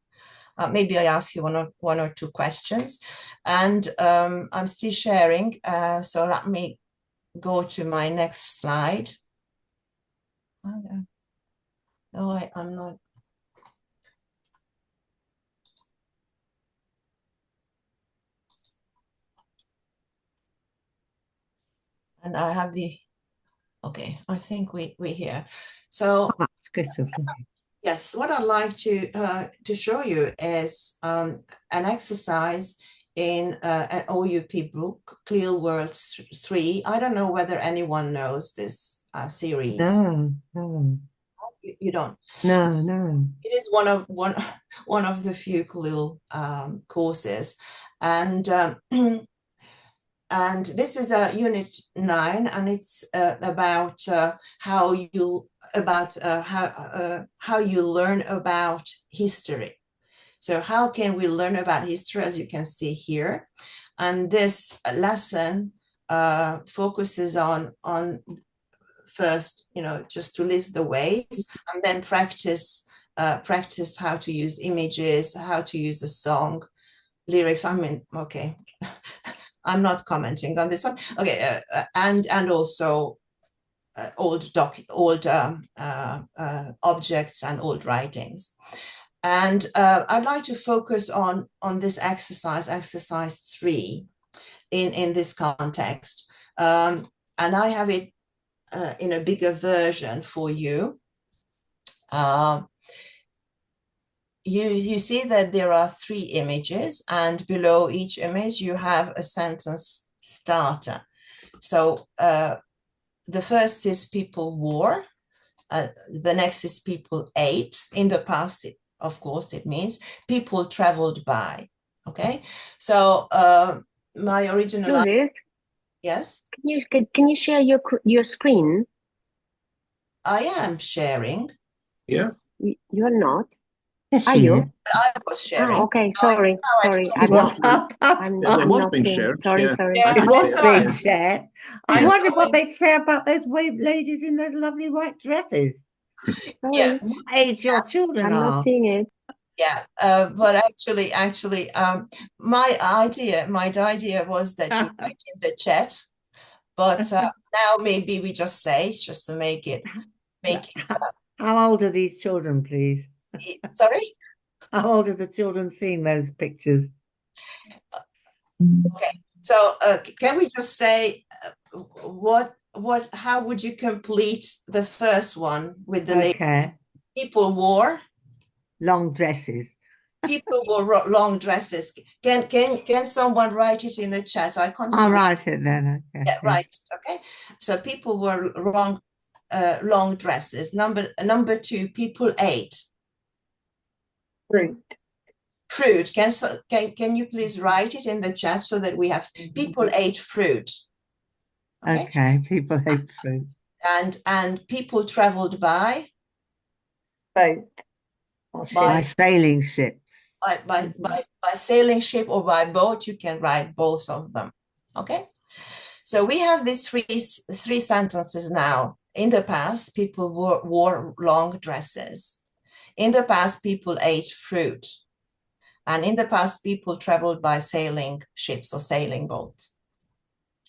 Maybe I ask you one or two questions. And I'm still sharing, so let me go to my next slide. No, I'm not. And I have okay, I think we're here. So yes, what I'd like to show you is an exercise in an OUP book, Clear World 3. I don't know whether anyone knows this series. No. You don't? No. It is one of the few CLIL courses, and and this is a unit 9, and it's about how you learn about history. So how can we learn about history, as you can see here? And this lesson focuses on first, just to list the ways, and then practice how to use images, how to use a song, lyrics. I mean, okay. I'm not commenting on this one. Okay, and also old objects and old writings. And I'd like to focus on this exercise 3, in this context. And I have it in a bigger version for you. You see that there are 3 images, and below each image you have a sentence starter. So the first is people wore, the next is people ate. In the past, of course, it means people traveled by. Okay, so my original. Judith, yes. Can you share your screen? I am sharing. Yeah. You're not. Yes, Are you? I was sharing. Okay, sorry. I'm not being seeing. shared. Sorry. Yeah, It was being shared. I I wondered saw what it. they'd say about those ladies in those lovely white dresses. Yeah. What age your children I'm are. not seeing it. Yeah, but actually, my idea was that you write in the chat, but now maybe we just say, just to make it. How old are these children, please? Sorry? How old have the children seen those pictures? Okay, so can we just say how would you complete the first one with the Okay. people wore Long dresses. people wore long dresses. Can someone write it in the chat? I can't see. I'll write it then. Okay. Yeah, right. Okay. So people wore long dresses. Number two, people ate Fruit. fruit. Can you please write it in the chat so that we have people ate fruit. Okay. People ate fruit. And people traveled by Boat. By sailing ships. by sailing ship or by boat. You can write both of them. Okay. So we have these three sentences now. In the past, people wore long dresses. In the past, people ate fruit. And in the past, people traveled by sailing ships or sailing boats.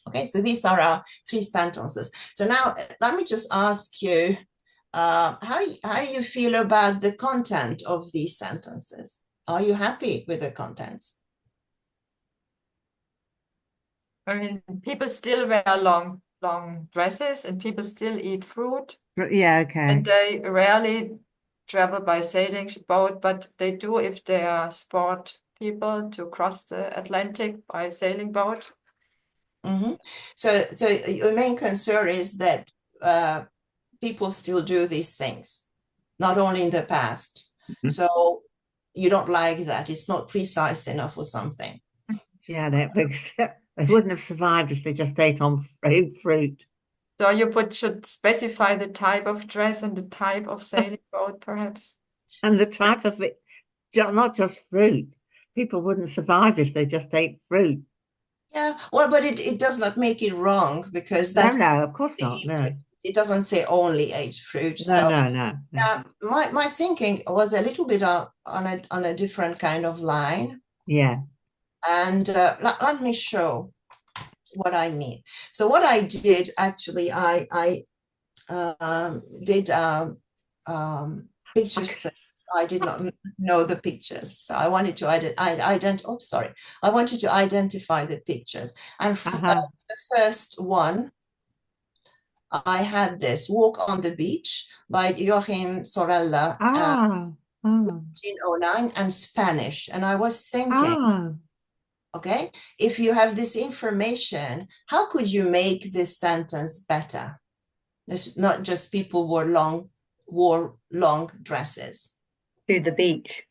Okay, so these are our three sentences. So now let me just ask you how you feel about the content of these sentences. Are you happy with the contents? I mean, people still wear long dresses and people still eat fruit. Yeah, okay. And they rarely travel by sailing boat, but they do if they are sport people to cross the Atlantic by sailing boat. Mm-hmm. So your main concern is that people still do these things, not only in the past. Mm-hmm. So you don't like that. It's not precise enough or something. Yeah, because they wouldn't have survived if they just ate on fruit. So you should specify the type of dress and the type of sailing boat, perhaps. And the type of it, not just fruit. People wouldn't survive if they just ate fruit. Yeah, well, but it does not make it wrong because that's no, of course not. No, it doesn't say only ate fruit. No. My thinking was a little bit on a different kind of line. Yeah. And let me show what I mean. So what I did actually, I did pictures. I did not know the pictures, so I wanted to I wanted to identify the pictures. And the first one, I had this Walk on the Beach by Joachim Sorella, 1909, and Spanish. And I was thinking, okay, if you have this information, how could you make this sentence better? It's not just people wore long dresses. To the beach.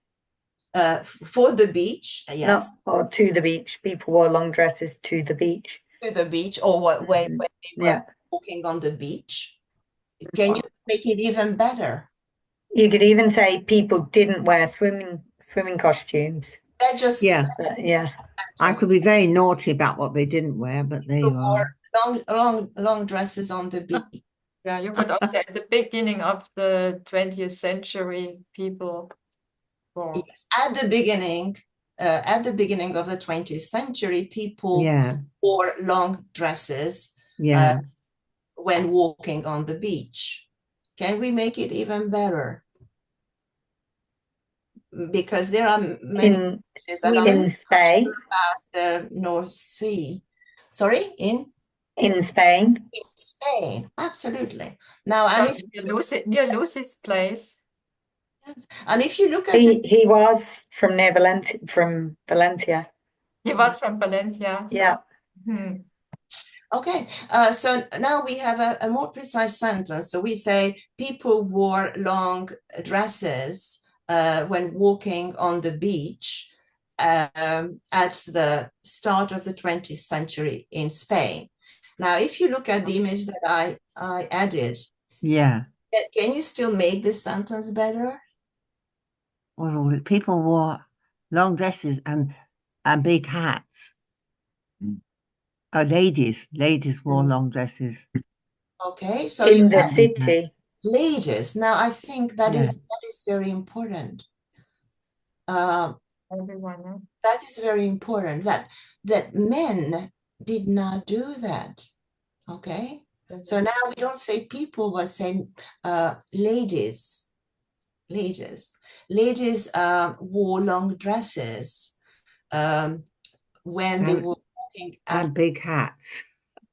For the beach, yes. No, or to the beach. People wore long dresses to the beach. To the beach, or when they were walking on the beach. Can you make it even better? You could even say people didn't wear swimming costumes. They're just I could be very naughty about what they didn't wear, but they wore long dresses on the beach. Yeah, you could also at the beginning of the 20th century, people wore. Yes, at the beginning of the 20th century, people wore long dresses when walking on the beach. Can we make it even better? Because there are many in Spain about the North Sea. Sorry, in Spain. In Spain, absolutely. Now, and if near Lucy's place. And if you look at he was from near Valencia. He was from Valencia. So. Yeah. Okay, so now we have a more precise sentence. So we say people wore long dresses when walking on the beach at the start of the 20th century in Spain. Now, if you look at the image that I added, can you still make this sentence better? Well, people wore long dresses and big hats. Ladies wore long dresses. Okay, so in the city, ladies. Now, I think that is very important. That is very important. That men did not do that. Okay, so now we don't say people, but say ladies. Ladies wore long dresses when they were walking and big hats.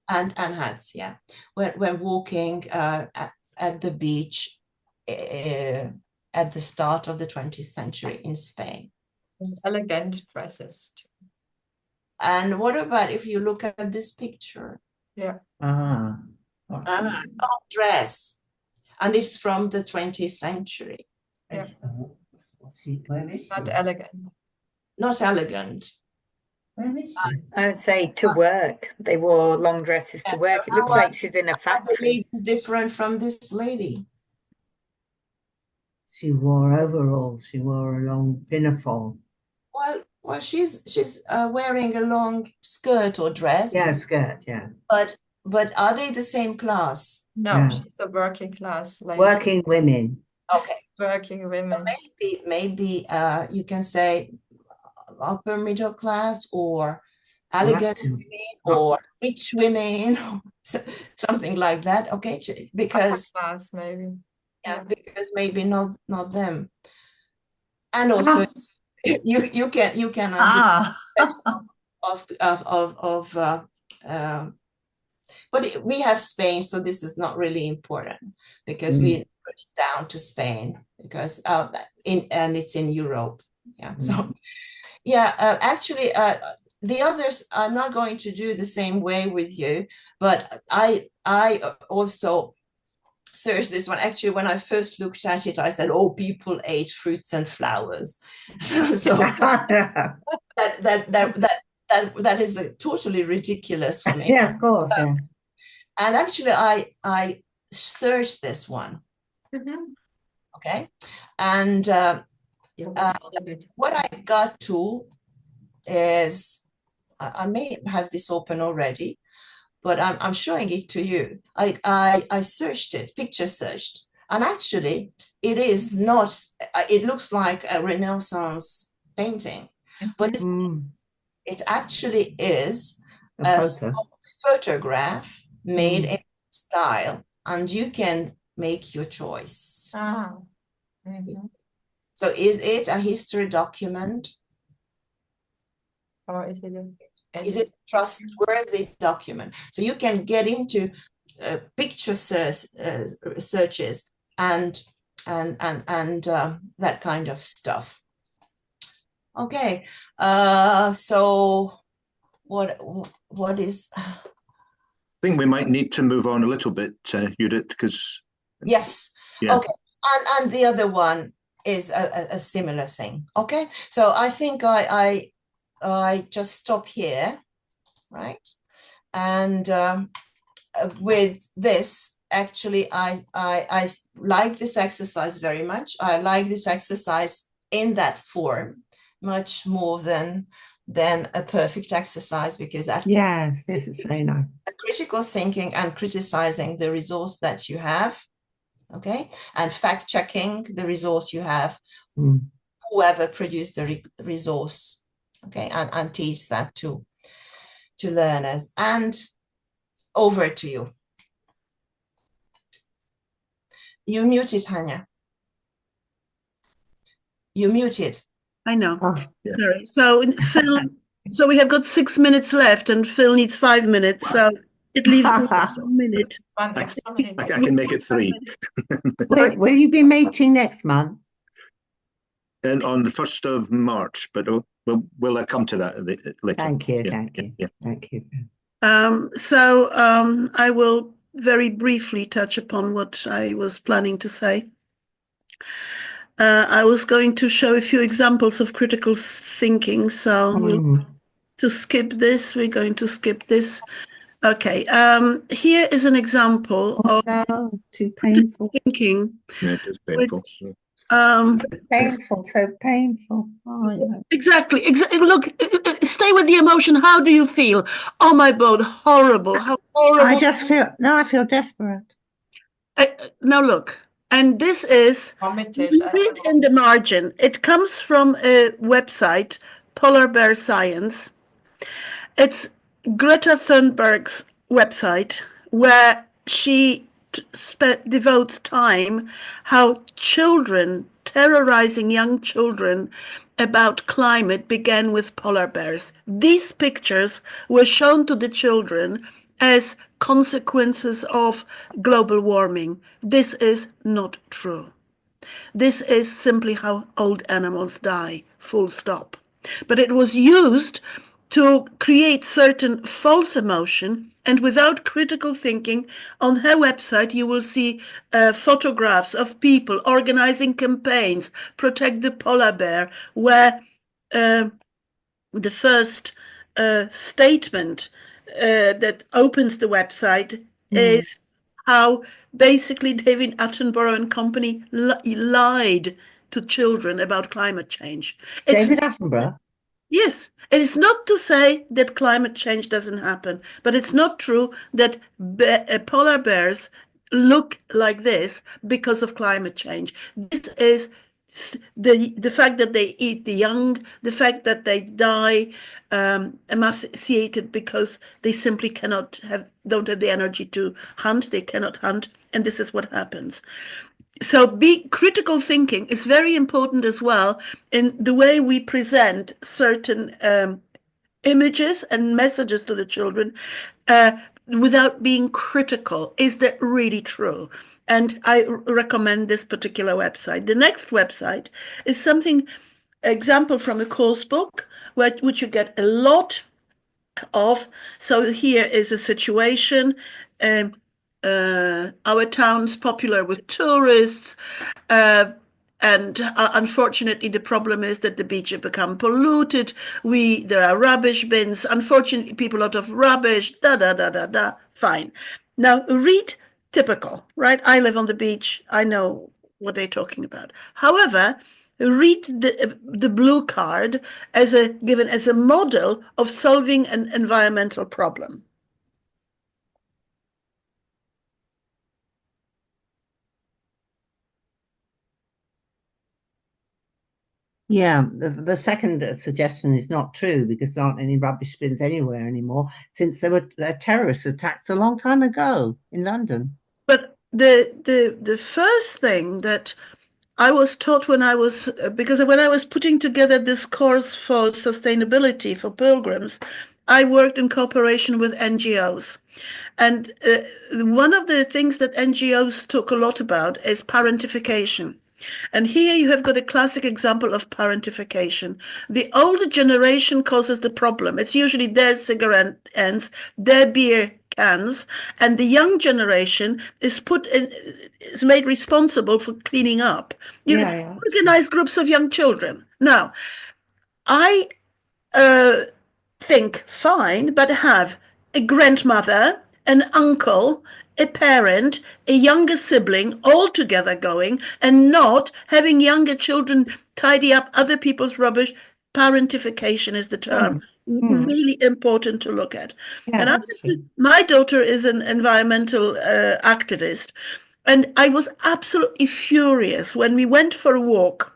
And hats, yeah. When walking at the beach at the start of the 20th century in Spain. And elegant dresses too. And what about if you look at this picture? Yeah. Dress. And it's from the 20th century. Yeah. Where is she? Not elegant. Not elegant. Where is she? I would say to work. They wore long dresses to work. It looks like she's in a factory. The lady is different from this lady. She wore overalls. She wore a long pinafore. Well, she's wearing a long skirt or dress. Yeah, skirt. Yeah. But are they the same class? No, she's a working class lady. Working women. Okay. Working women. So maybe you can say upper middle class or elegant women or rich women, something like that. Okay, because upper class maybe. Yeah, because maybe not them. And also you can but we have Spain, so this is not really important because we put it down to Spain because and it's in Europe. Yeah. So yeah, actually the others are not going to do the same way with you, but I also searched this one. Actually, when I first looked at it, I said, "Oh, people ate fruits and flowers." So that is totally ridiculous for me. Yeah, of course. Yeah. And actually, I searched this one. Okay, and what I got to is I may have this open already, but I'm showing it to you. I searched it, picture searched, and actually it is not, it looks like a Renaissance painting, but it actually is a photograph made in style, and you can make your choice. So is it a history document? Or is it a trustworthy document? So you can get into picture searches and that kind of stuff. Okay, so what is? I think we might need to move on a little bit, Judith, because yes. Yeah. Okay, and the other one is a similar thing. Okay, so I think I just stop here, right? And with this, actually, I like this exercise very much. I like this exercise in that form much more than a perfect exercise, because that this is very nice. Critical thinking and criticizing the resource that you have, okay, and fact checking the resource you have, whoever produced the resource. Okay, and teach that to learners. And over to you. You muted, Hanya. You muted. I know. Sorry. So Phil, so we have got 6 minutes left, and Phil needs 5 minutes. So it leaves 1 minute. I can make it 3. Will you be meeting next month? And on the 1st of March, but we'll come to that later. Thank you. Thank you. So I will very briefly touch upon what I was planning to say. I was going to show a few examples of critical thinking. So we'll to skip this. We're going to skip this. Okay. Here is an example of too painful thinking. Yeah, it is painful. Painful, so painful. Exactly. Look, stay with the emotion. How do you feel? Oh my God, horrible. How horrible. I feel desperate. Now look, and this is, read in the margin. It comes from a website, Polar Bear Science. It's Greta Thunberg's website, where she devotes time how children terrorizing young children about climate began with polar bears. These pictures were shown to the children as consequences of global warming. This is not true. This is simply how old animals die, full stop. But it was used to create certain false emotion, and without critical thinking, on her website you will see photographs of people organizing campaigns, protect the polar bear, where the first statement that opens the website is how basically David Attenborough and company lied to children about climate change. David Attenborough? Yes, it is not to say that climate change doesn't happen, but it's not true that polar bears look like this because of climate change. This is the fact that they eat the young, the fact that they die emaciated because they simply don't have the energy to hunt. They cannot hunt, and this is what happens. So critical thinking is very important as well in the way we present certain images and messages to the children without being critical. Is that really true? And I recommend this particular website. The next website is something, example from a course book, which you get a lot of. So here is a situation. Our town's popular with tourists, and unfortunately the problem is that the beach has become polluted. There are rubbish bins. Unfortunately, people a lot of rubbish. Fine. Now read typical, right? I live on the beach. I know what they're talking about. However, read the blue card given as a model of solving an environmental problem. Yeah, the second suggestion is not true because there aren't any rubbish bins anywhere anymore since there were terrorist attacks a long time ago in London. But the first thing that I was taught when I was putting together this course for sustainability for pilgrims, I worked in cooperation with NGOs. And one of the things that NGOs talk a lot about is parentification. And here you have got a classic example of parentification. The older generation causes the problem. It's usually their cigarette ends, their beer cans, and the young generation is made responsible for cleaning up. Organize groups of young children. Now, I think fine, but have a grandmother, an uncle, a parent, a younger sibling, all together going, and not having younger children tidy up other people's rubbish. Parentification is the term. Really important to look at. Yeah, and my daughter is an environmental activist, and I was absolutely furious when we went for a walk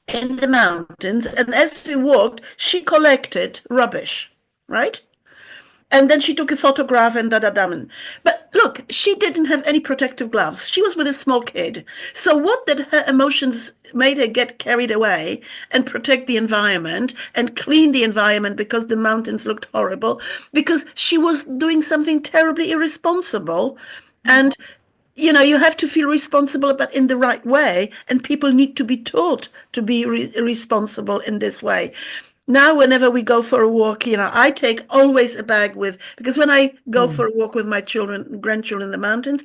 in the mountains, and as we walked, she collected rubbish, right? And then she took a photograph and But look, she didn't have any protective gloves. She was with a small kid. So what did her emotions made her get carried away and protect the environment and clean the environment because the mountains looked horrible? Because she was doing something terribly irresponsible. And you have to feel responsible, but in the right way. And people need to be taught to be responsible in this way. Now, whenever we go for a walk, I take always a bag because when I go for a walk with my grandchildren in the mountains,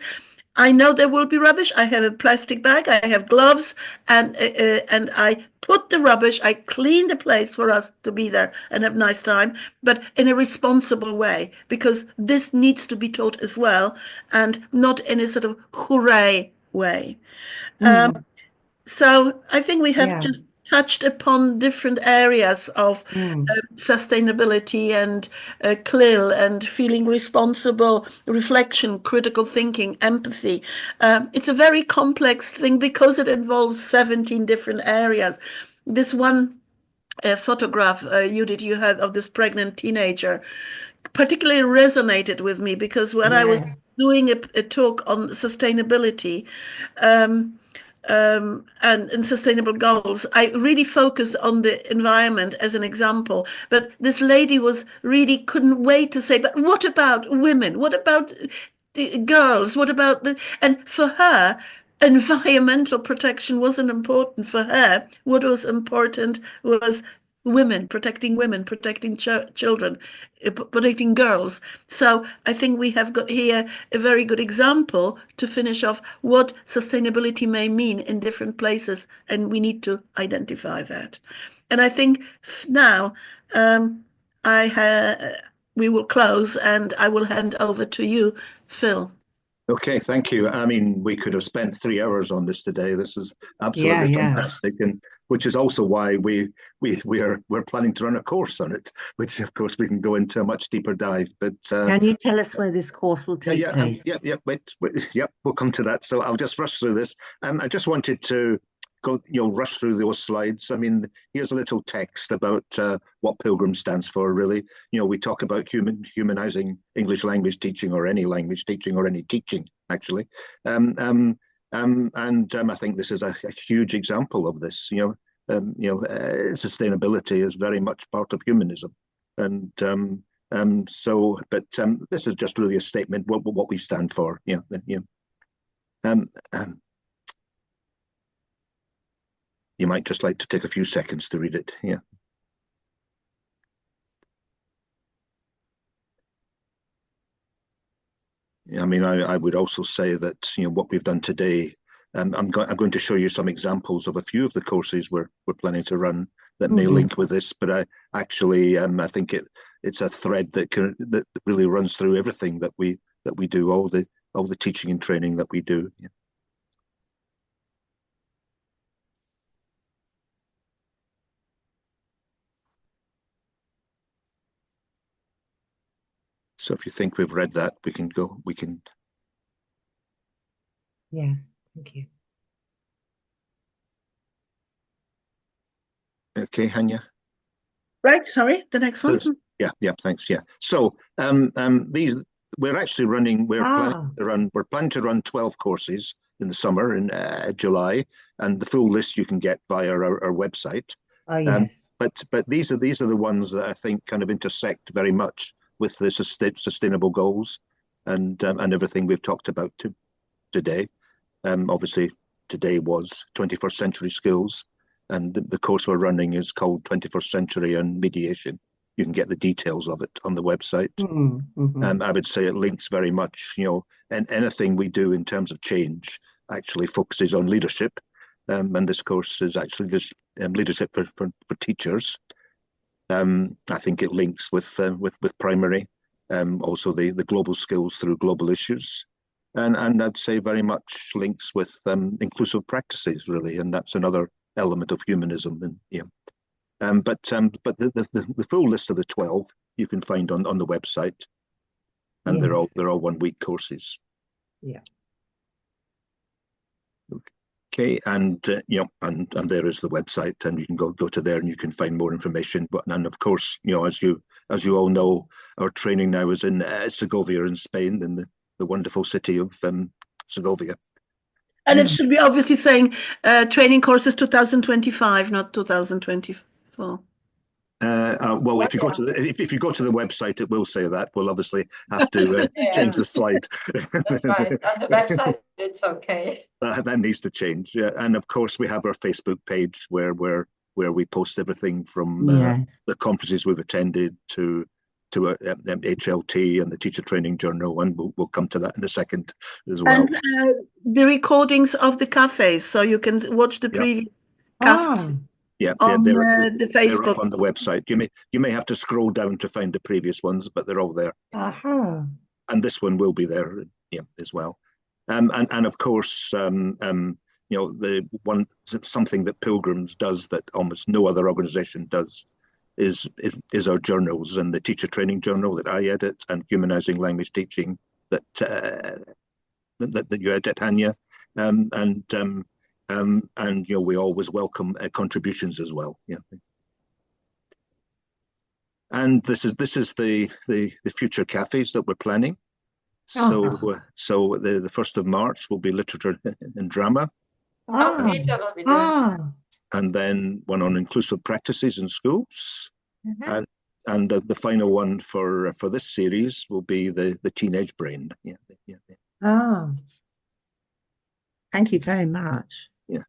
I know there will be rubbish. I have a plastic bag, I have gloves, and I put the rubbish, I clean the place for us to be there and have a nice time, but in a responsible way, because this needs to be taught as well, and not in a sort of hooray way. So I think we have just touched upon different areas of sustainability and CLIL and feeling responsible, reflection, critical thinking, empathy. It's a very complex thing because it involves 17 different areas. This one photograph, Judith, you had of this pregnant teenager particularly resonated with me because when I was doing a talk on sustainability, and sustainable goals, I really focused on the environment as an example. But this lady couldn't wait to say, but what about women? What about the girls? What about and for her, environmental protection wasn't important for her. What was important was protecting women, protecting children, protecting girls. So I think we have got here a very good example to finish off what sustainability may mean in different places, and we need to identify that. And I think now we will close, and I will hand over to you, Phil. Okay, thank you. I mean, we could have spent 3 hours on this today. This is absolutely fantastic, and which is also why we're planning to run a course on it, which of course we can go into a much deeper dive. But can you tell us where this course will take place? Wait, we'll come to that. So I'll just rush through this. I just wanted to rush through those slides. I mean, here's a little text about what Pilgrims stands for, really. We talk about humanizing English language teaching, or any language teaching, or any teaching, actually. And I think this is a huge example of this. Sustainability is very much part of humanism. And this is just really a statement what we stand for. You might just like to take a few seconds to read it. Yeah. I mean, I would also say that what we've done today. I'm going to show you some examples of a few of the courses we're planning to run that may link with this. But I think it's a thread that really runs through everything that we do, all the teaching and training that we do. Yeah. So if you think we've read that, we can go. Yeah, thank you. Okay, Hanya. Right, sorry, the next one. Yeah, thanks. Yeah. So we're actually running. We're planning to run 12 courses in the summer in July, and the full list you can get via our website. Oh yes. But these are the ones that I think kind of intersect very much with the sustainable goals and everything we've talked about today. Obviously, today was 21st century skills, and the course we're running is called 21st Century and Mediation. You can get the details of it on the website. I would say it links very much, and anything we do in terms of change actually focuses on leadership. And this course is actually just leadership for teachers. I think it links with primary, also the global skills through global issues, and I'd say very much links with inclusive practices, really, and that's another element of humanism. And but the full list of the 12 you can find on the website, and they're all 1 week courses. Yeah. Okay, and there is the website, and you can go to there and you can find more information. And of course, as you all know, our training now is in Segovia in Spain, in the wonderful city of Segovia. And it should be obviously saying training courses 2025, not 2024. Well, if you go to the website, it will say that. We'll obviously have to change the slide. That's right. On the website, it's okay. That needs to change. Yeah, and of course we have our Facebook page where we post everything from the conferences we've attended to HLT and the Teacher Training Journal, and we'll come to that in a second as well. And the recordings of the cafes, so you can watch the previous cafes. Yeah, on the Facebook, they're up on the website. You may have to scroll down to find the previous ones, but they're all there. And this one will be there, as well. And of course, the something that Pilgrims does that almost no other organisation does is our journals, and the Teacher Training Journal that I edit, and Humanizing Language Teaching that you edit, Hanya, and we always welcome contributions as well. Yeah. And this is the future cafes that we're planning. So the 1st of March will be literature and drama. Peter will be doing. And then one on inclusive practices in schools. Mhm. And the final one for this series will be the teenage brain. Yeah. Thank you very much. Yeah.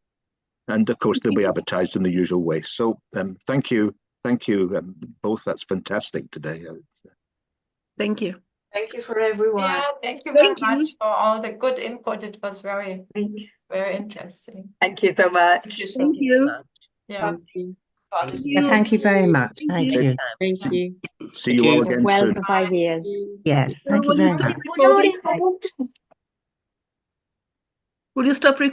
And of course, they'll be advertised in the usual way. So thank you both. That's fantastic today. Thank you. Thank you for everyone. Yeah, thank you very much for all the good input. It was very, very interesting. Thank you so much. Thank you. Yeah. Thank you very much. Thank you. Thank you. See you all again Well soon. for 5 years. Yes, thank you very much. Will you stop recording?